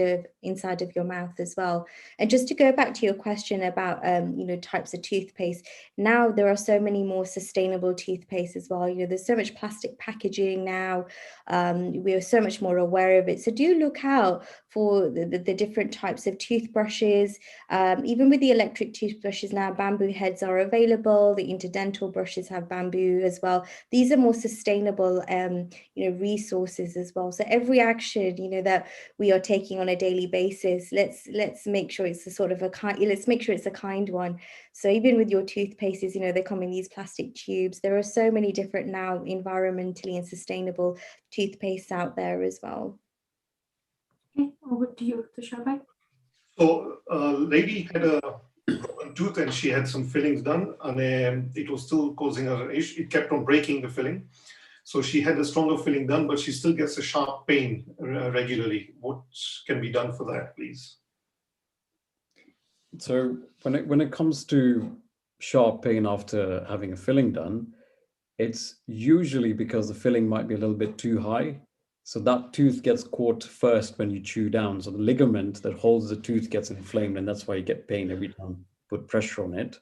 of your mouth as well. And just to go back to your question about types of toothpaste, now there are so many more sustainable toothpaste as well. There's so much plastic packaging now. We are so much more aware of it. So do look out for the different types of toothbrushes. Even with the electric toothbrushes now, bamboo heads are available. The interdental brushes have bamboo as well. These are more sustainable resources as well. So every action that we are taking on a daily basis, let's make sure it's let's make sure it's a kind one. So even with your toothpastes, they come in these plastic tubes. There are so many different now environmentally and sustainable toothpastes out there as well.
Okay, over to you, Tushar.
So a lady had a broken tooth and she had some fillings done, and it was still causing her issue. It kept on breaking the filling. So she had a stronger filling done, but she still gets a sharp pain regularly. What can be done for that, please?
So when it comes to sharp pain after having a filling done, it's usually because the filling might be a little bit too high. So that tooth gets caught first when you chew down. So the ligament that holds the tooth gets inflamed, and that's why you get pain every time you put pressure on it.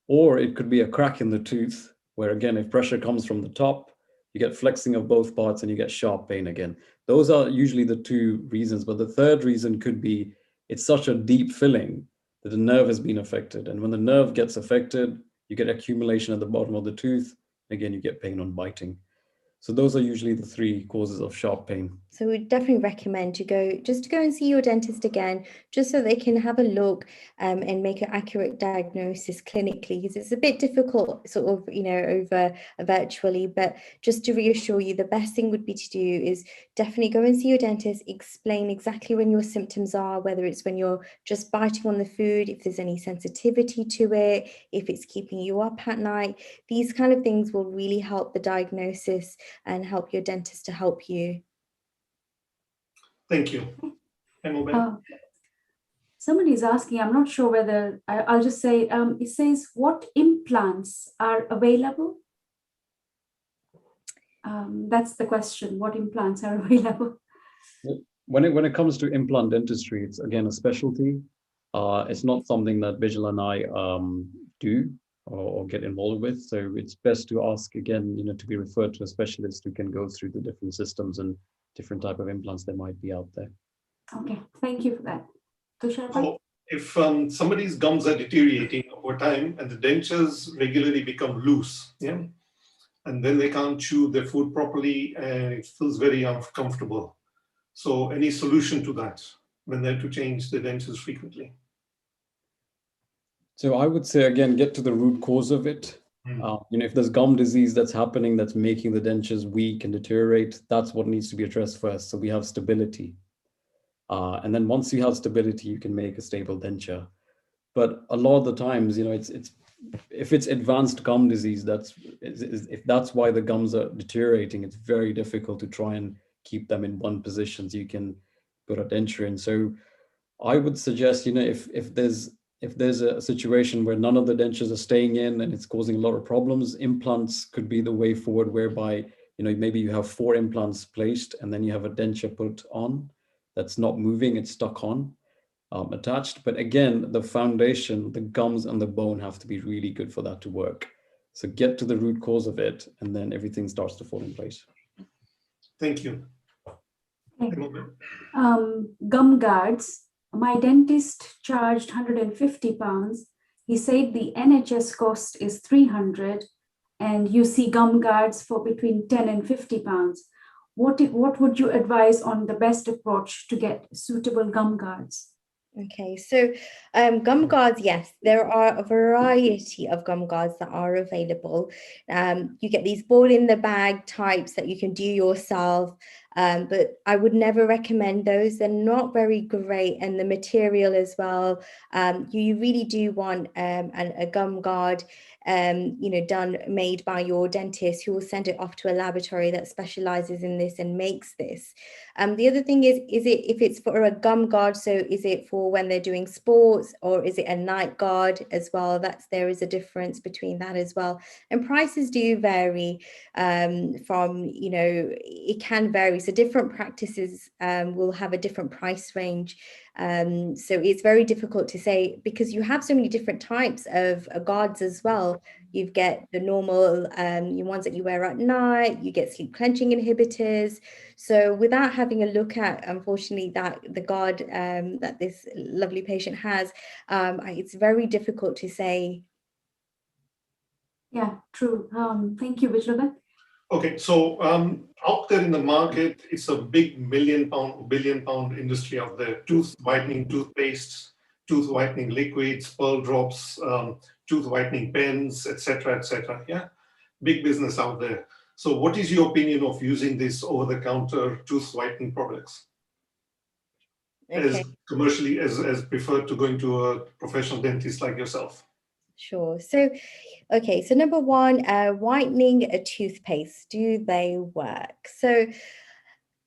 Or it could be a crack in the tooth, where again, if pressure comes from the top, you get flexing of both parts and you get sharp pain again. Those are usually the two reasons. But the third reason could be it's such a deep filling that the nerve has been affected. And when the nerve gets affected, you get accumulation at the bottom of the tooth. Again, you get pain on biting. So those are usually the three causes of sharp pain.
So we definitely recommend to go and see your dentist again, just so they can have a look and make an accurate diagnosis clinically, because it's a bit difficult sort of, over virtually, but just to reassure you, the best thing would be to do is definitely go and see your dentist, explain exactly when your symptoms are, whether it's when you're just biting on the food, if there's any sensitivity to it, if it's keeping you up at night. These kind of things will really help the diagnosis and help your dentist to help you.
Thank you.
Somebody is asking, I'm not sure whether, I'll just say, it says, what implants are available? That's the question, what implants are available?
When it comes to implant dentistry, it's again a specialty. It's not something that Bijal and I do or get involved with. So it's best to ask again, to be referred to a specialist who can go through the different systems and different type of implants that might be out there.
Okay, thank you for that. Tushar?
So if somebody's gums are deteriorating over time and the dentures regularly become loose, and then they can't chew their food properly and it feels very uncomfortable. So any solution to that when they have to change the dentures frequently?
So I would say, again, get to the root cause of it. If there's gum disease that's happening, that's making the dentures weak and deteriorate, that's what needs to be addressed first. So we have stability. And then once you have stability, you can make a stable denture. But a lot of the times, if it's advanced gum disease, if that's why the gums are deteriorating, it's very difficult to try and keep them in one position so you can put a denture in. So I would suggest, if there's a situation where none of the dentures are staying in and it's causing a lot of problems, implants could be the way forward, whereby, maybe you have 4 implants placed and then you have a denture put on that's not moving, it's stuck on, attached. But again, the foundation, the gums and the bone have to be really good for that to work. So get to the root cause of it and then everything starts to fall in place.
Thank you.
Gum guards. My dentist charged £150. He said the NHS cost is 300, and you see gum guards for between £10 and £50. What would you advise on the best approach to get suitable gum guards?
Okay, so gum guards, yes, there are a variety of gum guards that are available. You get these ball in the bag types that you can do yourself, but I would never recommend those. They're not very great, and the material as well. You really do want a gum guard made by your dentist, who will send it off to a laboratory that specializes in this and makes this. The other thing is it, if it's for a gum guard, so is it for when they're doing sports, or is it a night guard as well? There is a difference between that as well. And prices do vary from, it can vary. So different practices will have a different price range. So it's very difficult to say, because you have so many different types of guards as well. You get the normal ones that you wear at night, you get sleep clenching inhibitors. So without having a look at, unfortunately, the guard that this lovely patient has, it's very difficult to say.
Yeah, true. Thank you, Bijal.
Okay, so out there in the market, it's a big billion pound industry out there. Tooth whitening toothpastes, tooth whitening liquids, pearl drops, tooth whitening pens, etc., etc. Yeah, big business out there. So what is your opinion of using this over-the-counter tooth whitening products? Okay. As commercially, as preferred to going to a professional dentist like yourself?
Sure. So, okay. So number one, whitening a toothpaste, do they work? So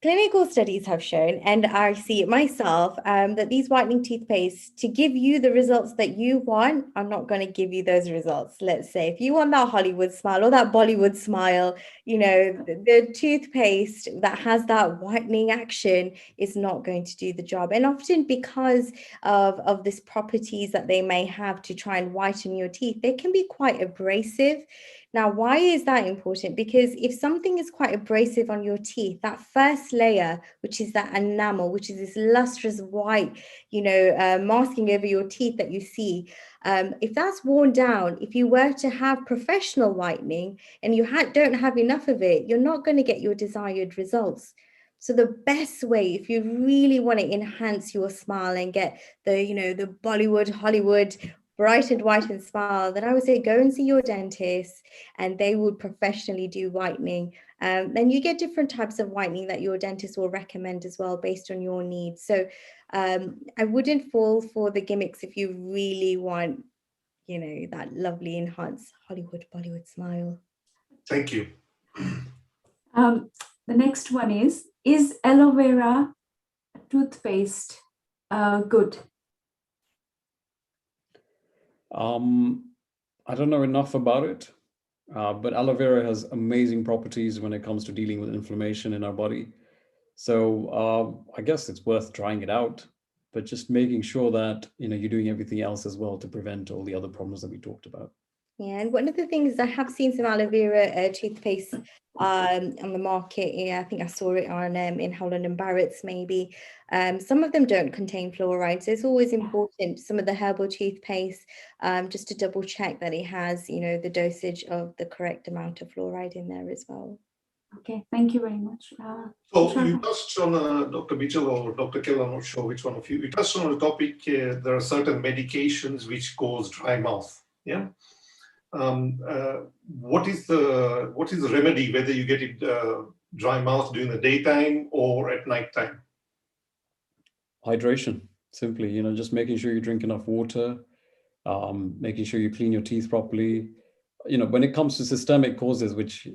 clinical studies have shown, and I see it myself, that these whitening toothpastes, to give you the results that you want, are not going to give you those results. Let's say if you want that Hollywood smile or that Bollywood smile, the toothpaste that has that whitening action is not going to do the job. And often because of this properties that they may have to try and whiten your teeth, they can be quite abrasive. Now, why is that important? Because if something is quite abrasive on your teeth, that first layer, which is that enamel, which is this lustrous white, masking over your teeth that you see, if that's worn down, if you were to have professional whitening and you don't have enough of it, you're not going to get your desired results. So the best way, if you really want to enhance your smile and get the Bollywood, Hollywood, bright and white and smile, then I would say go and see your dentist and they would professionally do whitening. Then you get different types of whitening that your dentist will recommend as well based on your needs. So I wouldn't fall for the gimmicks if you really want, that lovely enhanced Hollywood, Bollywood smile.
Thank you.
The next one is aloe vera toothpaste good?
I don't know enough about it, but aloe vera has amazing properties when it comes to dealing with inflammation in our body. So I guess it's worth trying it out, but just making sure that you're doing everything else as well to prevent all the other problems that we talked about.
Yeah, and one of the things, I have seen some aloe vera toothpaste on the market. Yeah, I think I saw it on in Holland and Barrett's maybe. Some of them don't contain fluoride, so it's always important, some of the herbal toothpaste, just to double check that it has, the dosage of the correct amount of fluoride in there as well.
Okay, thank you very much.
So you touched on, Dr. Bijal or Dr. Keval, I'm not sure which one of you, you touched on the topic, there are certain medications which cause dry mouth, yeah? What is the remedy, whether you get it dry mouth during the daytime or at night time?
Hydration, simply, just making sure you drink enough water, making sure you clean your teeth properly. When it comes to systemic causes, which,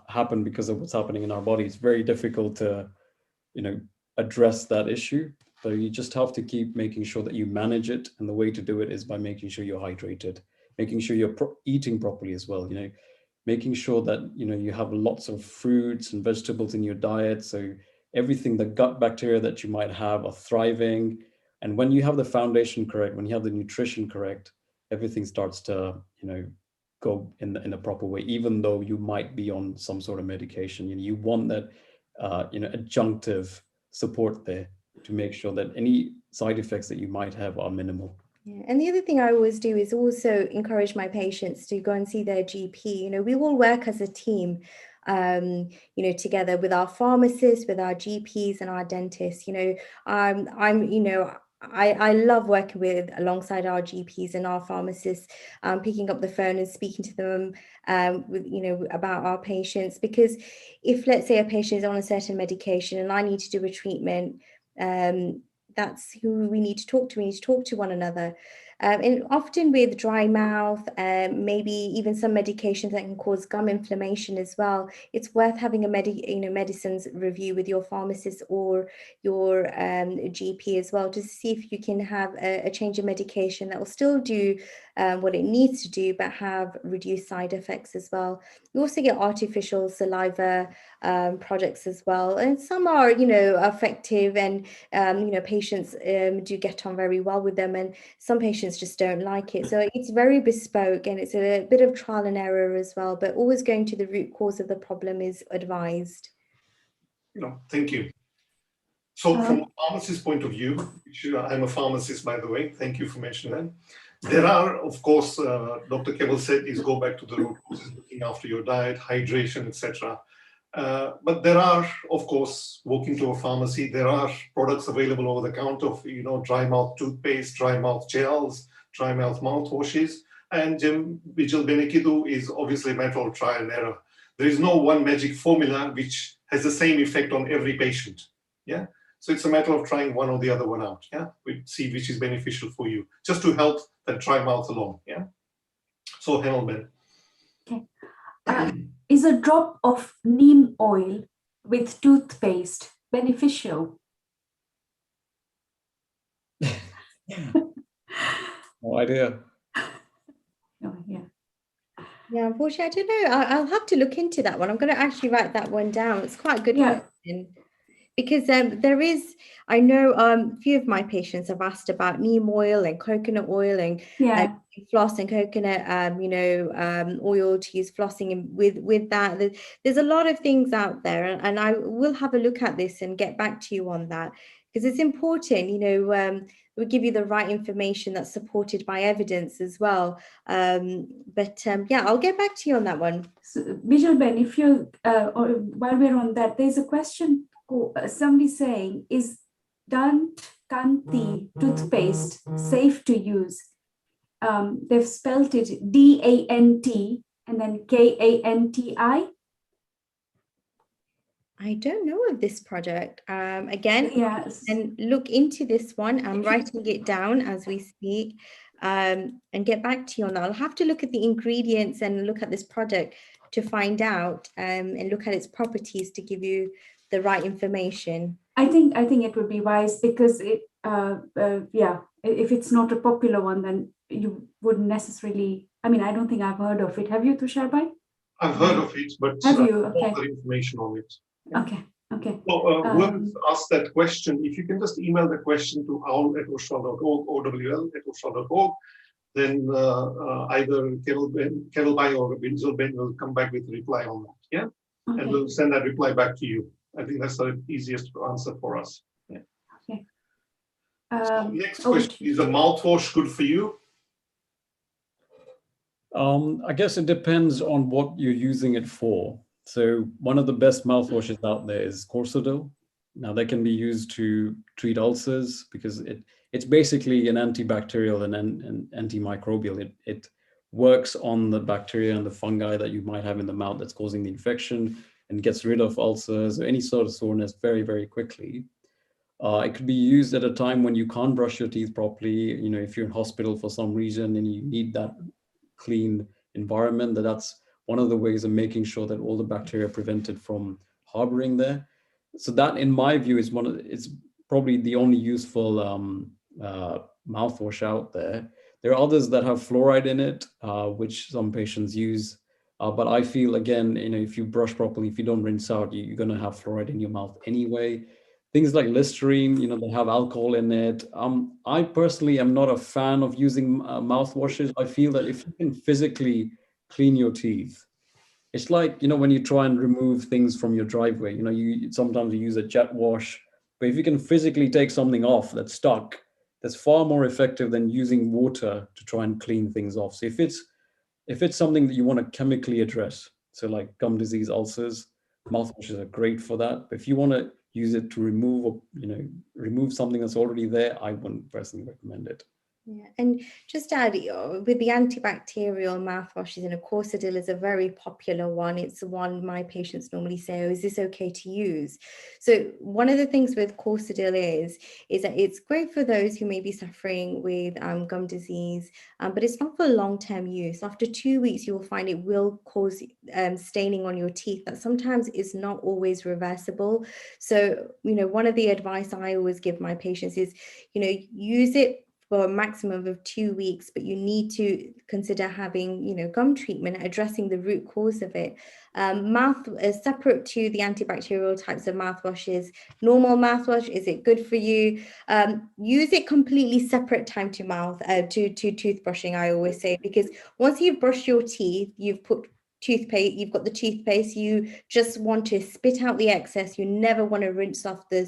happen because of what's happening in our body, it's very difficult to, address that issue. So you just have to keep making sure that you manage it. And the way to do it is by making sure you're hydrated, making sure you're eating properly as well, making sure that, you have lots of fruits and vegetables in your diet. So everything, the gut bacteria that you might have are thriving. And when you have the foundation correct, when you have the nutrition correct, everything starts to, go in a proper way, even though you might be on some sort of medication. You want that, adjunctive support there to make sure that any side effects that you might have are minimal.
Yeah. And the other thing I always do is also encourage my patients to go and see their GP. We all work as a team, together with our pharmacists, with our GPs and our dentists. I love working alongside our GPs and our pharmacists, picking up the phone and speaking to them about our patients, because if, let's say, a patient is on a certain medication and I need to do a treatment, that's who we need to talk to. We need to talk to one another. And often with dry mouth, maybe even some medications that can cause gum inflammation as well, it's worth having a medicines review with your pharmacist or your GP as well, to see if you can have a change of medication that will still do what it needs to do, but have reduced side effects as well. You also get artificial saliva products as well, and some are effective, and patients do get on very well with them, and some patients just don't like it. So it's very bespoke, and it's a bit of trial and error as well, but always going to the root cause of the problem is advised.
Thank you. So from a pharmacist point of view, which I'm a pharmacist, by the way, thank you for mentioning that. There are, of course, Dr. Keval said, is go back to the root causes, looking after your diet, hydration, etc. But there are, of course, walking to a pharmacy, there are products available over the counter of, dry mouth toothpaste, dry mouth gels, dry mouth mouthwashes. And Bijal Benekidu is obviously a matter of trial and error. There is no one magic formula which has the same effect on every patient. Yeah. So it's a matter of trying one or the other one out. Yeah. We see which is beneficial for you, just to help that dry mouth along. Yeah. So Henelman.
Okay. Is a drop of neem oil with toothpaste beneficial?
No idea.
Oh, yeah.
Yeah, unfortunately, I don't know. I'll have to look into that one. I'm going to actually write that one down. It's quite a good question. because I know a few of my patients have asked about neem oil and coconut oil and floss and coconut, oil to use flossing with that. There's a lot of things out there, and I will have a look at this and get back to you on that, because it's important, we give you the right information that's supported by evidence as well. I'll get back to you on that one.
So, Bijal Ben, if you're, while we're on that, there's a question, somebody saying, is Dant Kanti toothpaste safe to use? They've spelt it DANT and then KANTI.
I don't know of this project. Again,
yes.
And look into this one. I'm writing it down as we speak, and get back to you on that. I'll have to look at the ingredients and look at this product to find out, and look at its properties to give you the right information.
I think it would be wise, because it, if it's not a popular one, then you wouldn't necessarily. I mean, I don't think I've heard of it. Have you, Tusharbai?
I've heard of it, but
have you? Okay.
Other information on it.
Okay.
So whoever asked that question, if you can just email the question to owl@oshwal.org, owl@oshwal.org, then either Keval Bhai or Bijal Ben will come back with a reply on that. Yeah, okay. And we'll send that reply back to you. I think that's the easiest answer for us. Yeah.
Okay.
So next question: is a mouthwash good for you?
I guess it depends on what you're using it for. So one of the best mouthwashes out there is Corsadil. Now that can be used to treat ulcers, because it's basically an antibacterial and an antimicrobial. It works on the bacteria and the fungi that you might have in the mouth that's causing the infection, and gets rid of ulcers or any sort of soreness very, very quickly. It could be used at a time when you can't brush your teeth properly. If you're in hospital for some reason and you need that clean environment, that's one of the ways of making sure that all the bacteria are prevented from harboring there. So that, in my view, is it's probably the only useful mouthwash out there. There are others that have fluoride in it, which some patients use. But I feel, again, if you brush properly, if you don't rinse out, you're going to have fluoride in your mouth anyway. Things like Listerine, they have alcohol in it. I personally am not a fan of using mouthwashes. I feel that if you can physically clean your teeth, it's like, when you try and remove things from your driveway, you sometimes you use a jet wash, but if you can physically take something off that's stuck, that's far more effective than using water to try and clean things off. So if it's something that you want to chemically address, so like gum disease, ulcers, mouthwashes are great for that. But if you want to use it to remove something that's already there, I wouldn't personally recommend it.
Yeah, and just to add, with the antibacterial mouthwashes, and of course, Corsadil is a very popular one. It's the one my patients normally say, "Oh, is this okay to use?" So one of the things with Corsadil is that it's great for those who may be suffering with gum disease, but it's not for long-term use. After 2 weeks, you will find it will cause staining on your teeth that sometimes is not always reversible. So, one of the advice I always give my patients is, use it for a maximum of 2 weeks, but you need to consider having, gum treatment, addressing the root cause of it. Mouth is separate to the antibacterial types of mouthwashes. Normal mouthwash, is it good for you? Use it completely separate time to mouth, to toothbrushing, I always say, because once you've brushed your teeth, you've got the toothpaste, you just want to spit out the excess. You never want to rinse off the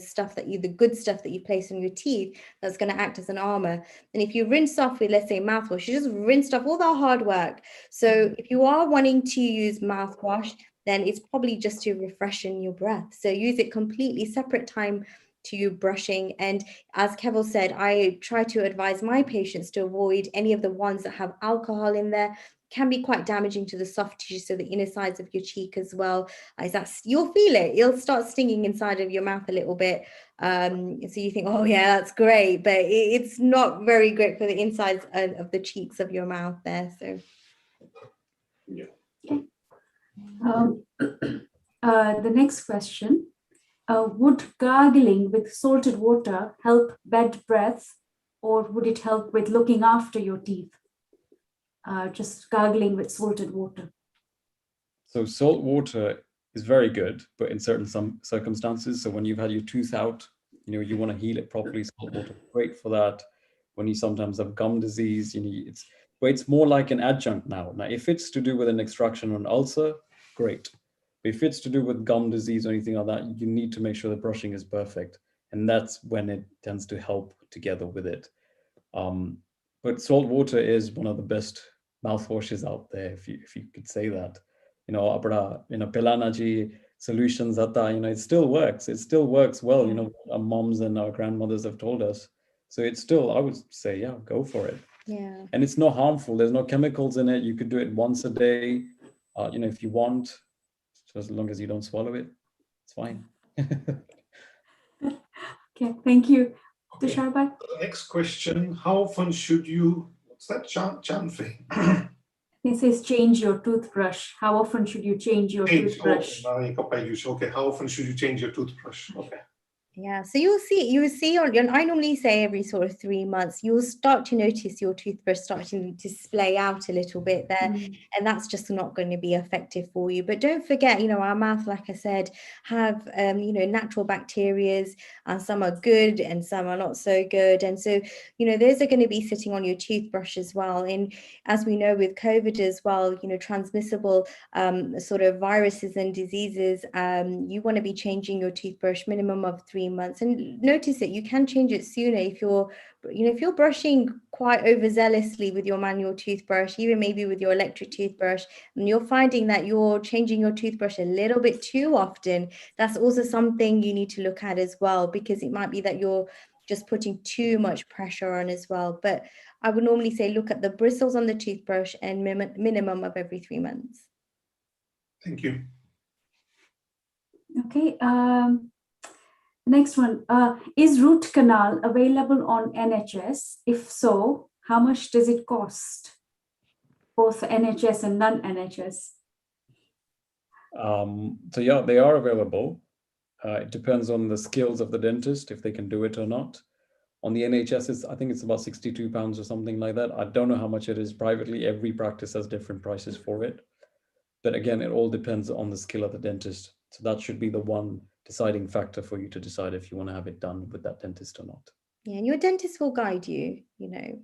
good stuff that you place on your teeth that's going to act as an armor. And if you rinse off with, let's say, mouthwash, you just rinsed off all that hard work. So if you are wanting to use mouthwash, then it's probably just to refreshen your breath. So use it completely separate time to brushing. And as Keval said, I try to advise my patients to avoid any of the ones that have alcohol in there. Can be quite damaging to the soft tissue, so the inner sides of your cheek as well. You'll feel it. It'll start stinging inside of your mouth a little bit. So you think, oh yeah, that's great, but it's not very great for the insides of the cheeks of your mouth there. So
yeah.
The next question: would gargling with salted water help bad breath, or would it help with looking after your teeth? Just gargling with salted water.
So salt water is very good, but in certain circumstances. So when you've had your tooth out, you want to heal it properly. Salt water is great for that. When you sometimes have gum disease, it's more like an adjunct now. Now, if it's to do with an extraction or an ulcer, great. But if it's to do with gum disease or anything like that, you need to make sure the brushing is perfect. And that's when it tends to help together with it. But salt water is one of the best mouthwashes out there, if you could say that. Pelanaji solutions that it still works. It still works well. Our moms and our grandmothers have told us. So it's still, I would say, yeah, go for it.
Yeah.
And it's not harmful. There's no chemicals in it. You could do it once a day, if you want. So as long as you don't swallow it, it's fine.
Okay, thank you.
Okay.
Tusharbai?
Next question, how often should you, what's that, Chanfei?
It says change your toothbrush. How often should you change your toothbrush?
Okay, how often should you change your toothbrush? Okay.
Yeah, so you will see I normally say every sort of 3 months, you'll start to notice your toothbrush starting to splay out a little bit there, and that's just not going to be effective for you. But don't forget, our mouth, like I said, have, natural bacterias, and some are good and some are not so good. And so, those are going to be sitting on your toothbrush as well. And as we know with COVID as well, transmissible sort of viruses and diseases, you want to be changing your toothbrush minimum of 3 months. And notice that you can change it sooner if you're brushing quite overzealously with your manual toothbrush, even maybe with your electric toothbrush, and you're finding that you're changing your toothbrush a little bit too often. That's also something you need to look at as well, because it might be that you're just putting too much pressure on as well. But I would normally say look at the bristles on the toothbrush and minimum of every 3 months.
Thank you.
Okay. Next one, is root canal available on NHS? If so, how much does it cost? Both NHS and non-NHS.
So yeah, they are available. It depends on the skills of the dentist, if they can do it or not. On the NHS, I think it's about £62 or something like that. I don't know how much it is privately. Every practice has different prices for it. But again, it all depends on the skill of the dentist. So that should be the one deciding factor for you to decide if you want to have it done with that dentist or not.
Yeah, and your dentist will guide you,
Okay,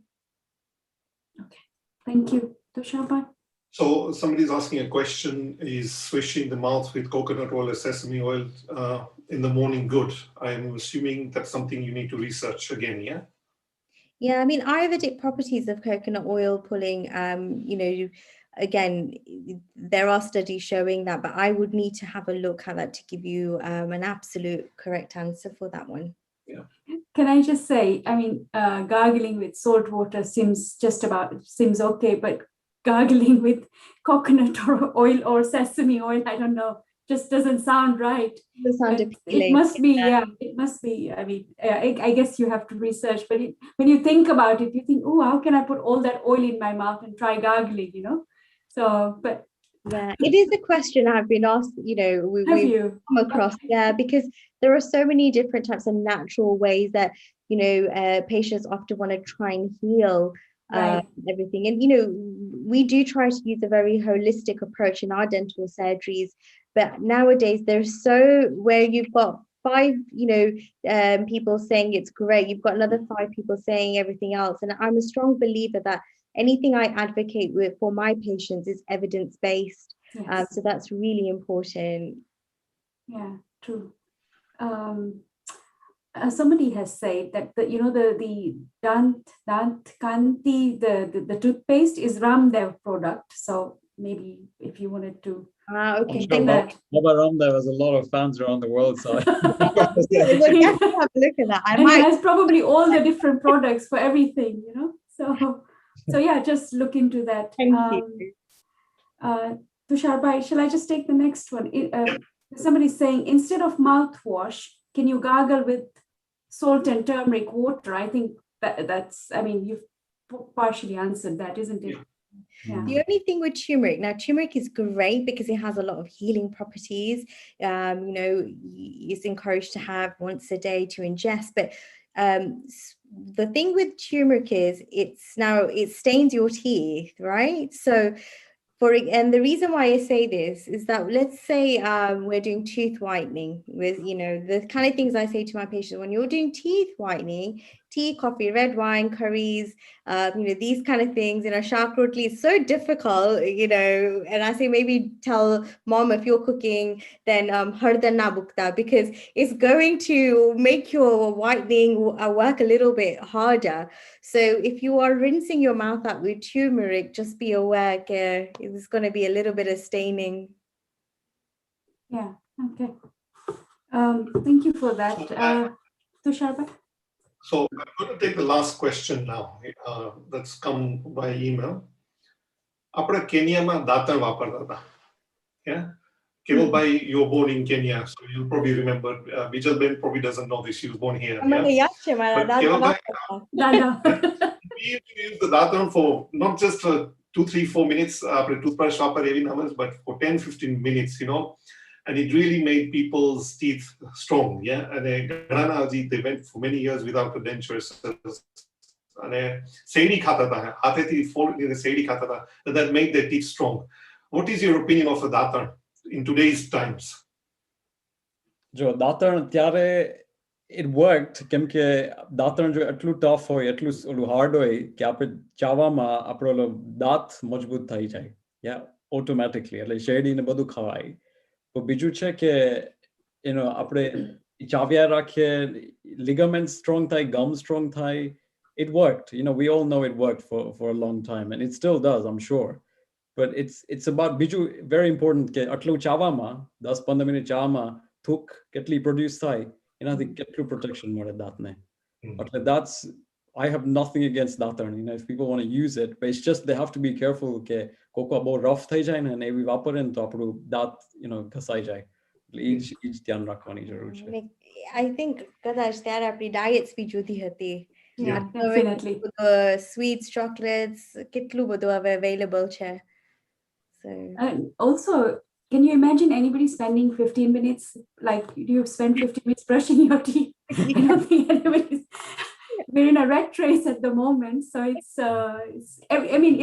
thank you. Tusharbai?
So somebody's asking a question, is swishing the mouth with coconut oil or sesame oil in the morning good? I'm assuming that's something you need to research again, yeah?
Yeah, I mean, Ayurvedic properties of coconut oil pulling, again, there are studies showing that, but I would need to have a look at that to give you an absolute correct answer for that one.
Yeah.
Can I just say, I mean, gargling with salt water seems okay, but gargling with coconut or oil or sesame oil, I don't know, just doesn't sound right. It must be, yeah, it must be. I mean, I guess you have to research, but when you think about it, you think, oh, how can I put all that oil in my mouth and try gargling, So, but
yeah, it is a question I've been asked, we've come across, yeah, because there are so many different types of natural ways that, patients often want to try and heal everything. And, we do try to use a very holistic approach in our dental surgeries, but nowadays there's where you've got 5, people saying it's great, you've got another 5 people saying everything else. And I'm a strong believer that anything I advocate for my patients is evidence-based. Yes. So that's really important.
Yeah, true. Somebody has said that the Dant Kanti, the toothpaste is Ramdev product. So maybe if you wanted to.
Okay.
Baba Ramdev has a lot of fans around the world, so
He has probably all the different products for everything, So yeah, just look into that.
Thank you.
Tusharbai, shall I just take the next one? Somebody's saying, instead of mouthwash, can you gargle with salt and turmeric water? I think that's, I mean, you've partially answered that, isn't it?
Yeah. The only thing with turmeric, now turmeric is great because it has a lot of healing properties. It's encouraged to have once a day to ingest, but the thing with turmeric is it stains your teeth, right? So And the reason why I say this is that let's say we're doing tooth whitening with, the kind of things I say to my patients when you're doing teeth whitening, tea, coffee, red wine, curries, these kind of things, shark rotli is so difficult, and I say maybe tell mom if you're cooking, then hardan na bukta, because it's going to make your whitening work a little bit harder. So if you are rinsing your mouth out with turmeric, just be aware it's going to be a little bit of staining.
Yeah, okay. Thank you for that. Tushar?
So I'm going to take the last question now. That's come by email. Apna Kenya ma datar vaparta tha. Yeah. Keval bhai, you were born in Kenya, so you'll probably remember. Bijal Ben probably doesn't know this. She was born here. Yeah? But Keval bhai, we used to use the datar for not just 2, 3, 4 minutes, toothbrush but for 10, 15 minutes, and it really made people's teeth strong. Yeah, and they went for many years without the dentures. And that made their teeth strong. What is your opinion of a datar in today's times?
Jo datar tyare it worked કેમ કે દાંતણ જો એટલું tough હોય એટલું ઓલું hard હોય કે આપણે ચાવામાં આપણો દાંત મજબૂત થઈ જાય યા ઓટોમેટિકલી એટલે શેરડીને બધું ખવાય તો બીજું છે કે આપણે ચાવ્યા રાખીએ ligaments strong થાય gum strong થાય it worked we all know it worked for a long time and it still does I'm sure but it's about બીજું very important કે આટલું ચાવામાં 10-15 મિનિટ ચાવામાં થૂક કેટલી પ્રોડ્યુસ થાય એનાથી કેટલું protection મળે દાંતને એટલે that's I have nothing against datar if people want to use it but it's just they have to be careful કે કોકો બહુ rough થઈ જાય ને એવી વાપરે ને તો આપણું દાંત ઘસાઈ જાય એટલે ઈ જ ધ્યાન રાખવાની જરૂર છે
I think કદાચ ત્યારે આપણી diets બી જુદી હતી.
Yeah, definitely.
Sweets, chocolates, કેટલું બધું હવે available છે. So
also, can you imagine anybody spending 15 minutes, like you spend 15 minutes brushing your teeth? I don't think anybody's, we're in a rat race at the moment. So it's I mean,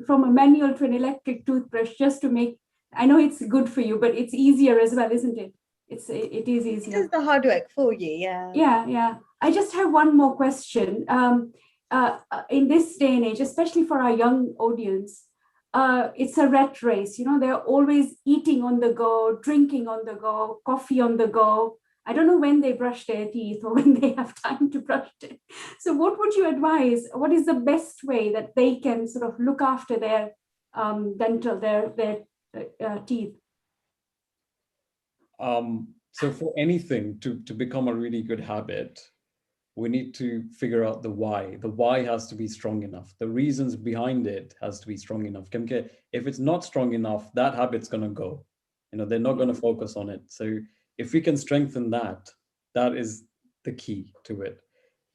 from a manual to an electric toothbrush just to make, I know it's good for you, but it's easier as well, isn't it? It is easier.
This is the hard work for you, yeah.
Yeah. I just have one more question. In this day and age, especially for our young audience, it's a rat race. They're always eating on the go, drinking on the go, coffee on the go. I don't know when they brush their teeth or when they have time to brush it. So what would you advise? What is the best way that they can sort of look after their dental, their teeth?
So for anything to become a really good habit, we need to figure out the why. The why has to be strong enough. The reasons behind it has to be strong enough. If it's not strong enough, that habit's going to go. They're not going to focus on it. So if we can strengthen that, that is the key to it.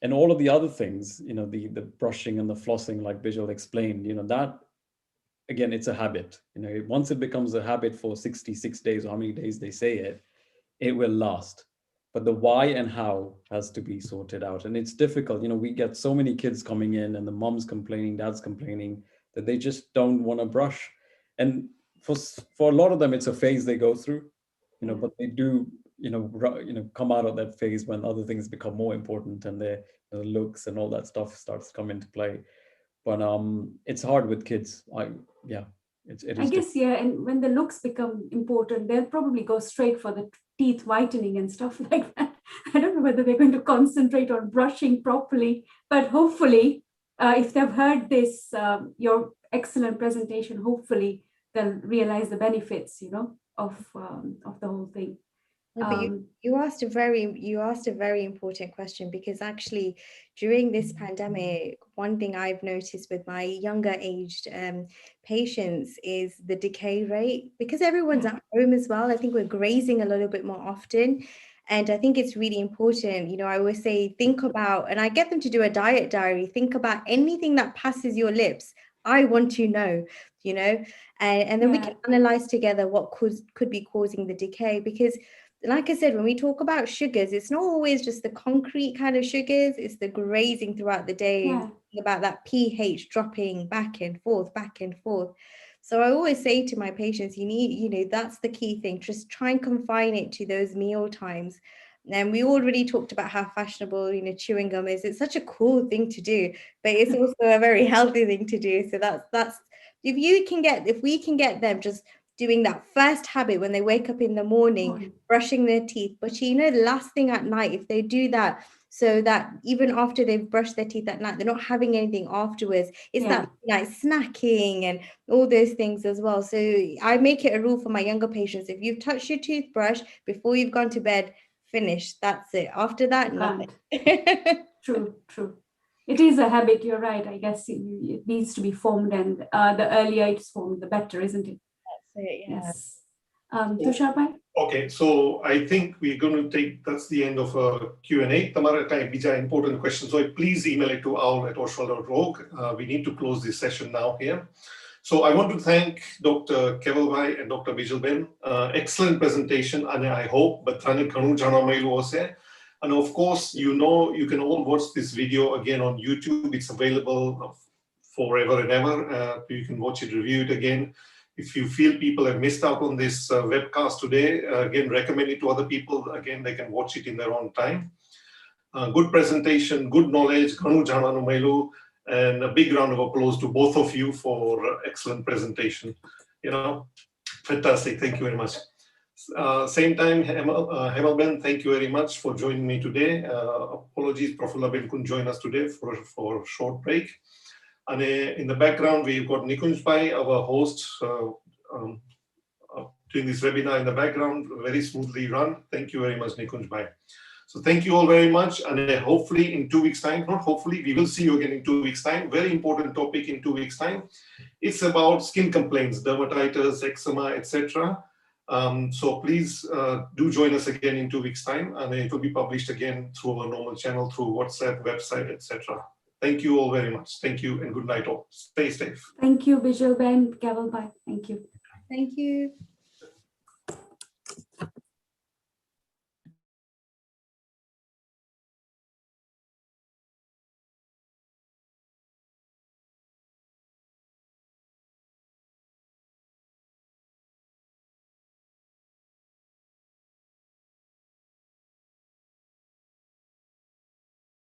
And all of the other things, the brushing and the flossing, like Bijal explained, that, again, it's a habit. Once it becomes a habit for 66 days, or how many days they say it will last. But the why and how has to be sorted out. And it's difficult. We get so many kids coming in and the mom's complaining, dad's complaining that they just don't want to brush. And for a lot of them, it's a phase they go through, but they do, come out of that phase when other things become more important and their looks and all that stuff starts to come into play. But it's hard with kids. I
guess, yeah. And when the looks become important, they'll probably go straight for the teeth whitening and stuff like that. I don't know whether they're going to concentrate on brushing properly, but hopefully, if they've heard this, your excellent presentation, hopefully they'll realize the benefits, of the whole thing.
But you asked a very important question, because actually during this pandemic, one thing I've noticed with my younger aged patients is the decay rate, because everyone's at home as well. I think we're grazing a little bit more often. And I think it's really important, I always say, think about, and I get them to do a diet diary, think about anything that passes your lips. I want to know, and then we can analyze together what could be causing the decay. Because like I said, when we talk about sugars, it's not always just the concrete kind of sugars, it's the grazing throughout the day, about that pH dropping back and forth. So I always say to my patients, you need, that's the key thing. Just try and confine it to those meal times. And we already talked about how fashionable, chewing gum is. It's such a cool thing to do, but it's also a very healthy thing to do. So that's if we can get them just doing that first habit when they wake up in the morning, brushing their teeth. But the last thing at night, if they do that, so that even after they've brushed their teeth at night, they're not having anything afterwards. It's that snacking and all those things as well. So I make it a rule for my younger patients: if you've touched your toothbrush before you've gone to bed, finish. That's it. After that, nothing.
True. It is a habit. You're right. I guess it needs to be formed, and the earlier it's formed, the better, isn't it?
That's it. Yeah.
Yes. Tushar bhai?
Okay, so I think we're going to that's the end of Q&A. Tamara kind of important question, so please email it to owl@oshwal.org. We need to close this session now here. So I want to thank Dr. Keval bhai and Dr. Bijal ben. Excellent presentation, and I hope Bathani Kanu Jana Mailu ase. And of course, you can all watch this video again on YouTube. It's available forever and ever. You can watch it, review it again. If you feel people have missed out on this webcast today, again, recommend it to other people. Again, they can watch it in their own time. Good presentation, good knowledge, Ganu Jananu Mailu, and a big round of applause to both of you for excellent presentation. Fantastic. Thank you very much. Same time, Hemal Ben, thank you very much for joining me today. Apologies, Profula Ben couldn't join us today for a short break. And in the background, we've got Nikunj Bhai, our host, doing this webinar in the background, very smoothly run. Thank you very much, Nikunj Bhai. So thank you all very much. And hopefully in 2 weeks' time, not hopefully, we will see you again in 2 weeks' time. Very important topic in 2 weeks' time. It's about skin complaints, dermatitis, eczema, etc. So please do join us again in 2 weeks' time, and it will be published again through our normal channel, through WhatsApp, website, etc. Thank you all very much. Thank you and good night all. Stay safe.
Thank you, Bijal Ben, Keval bhai. Thank you.
Thank you.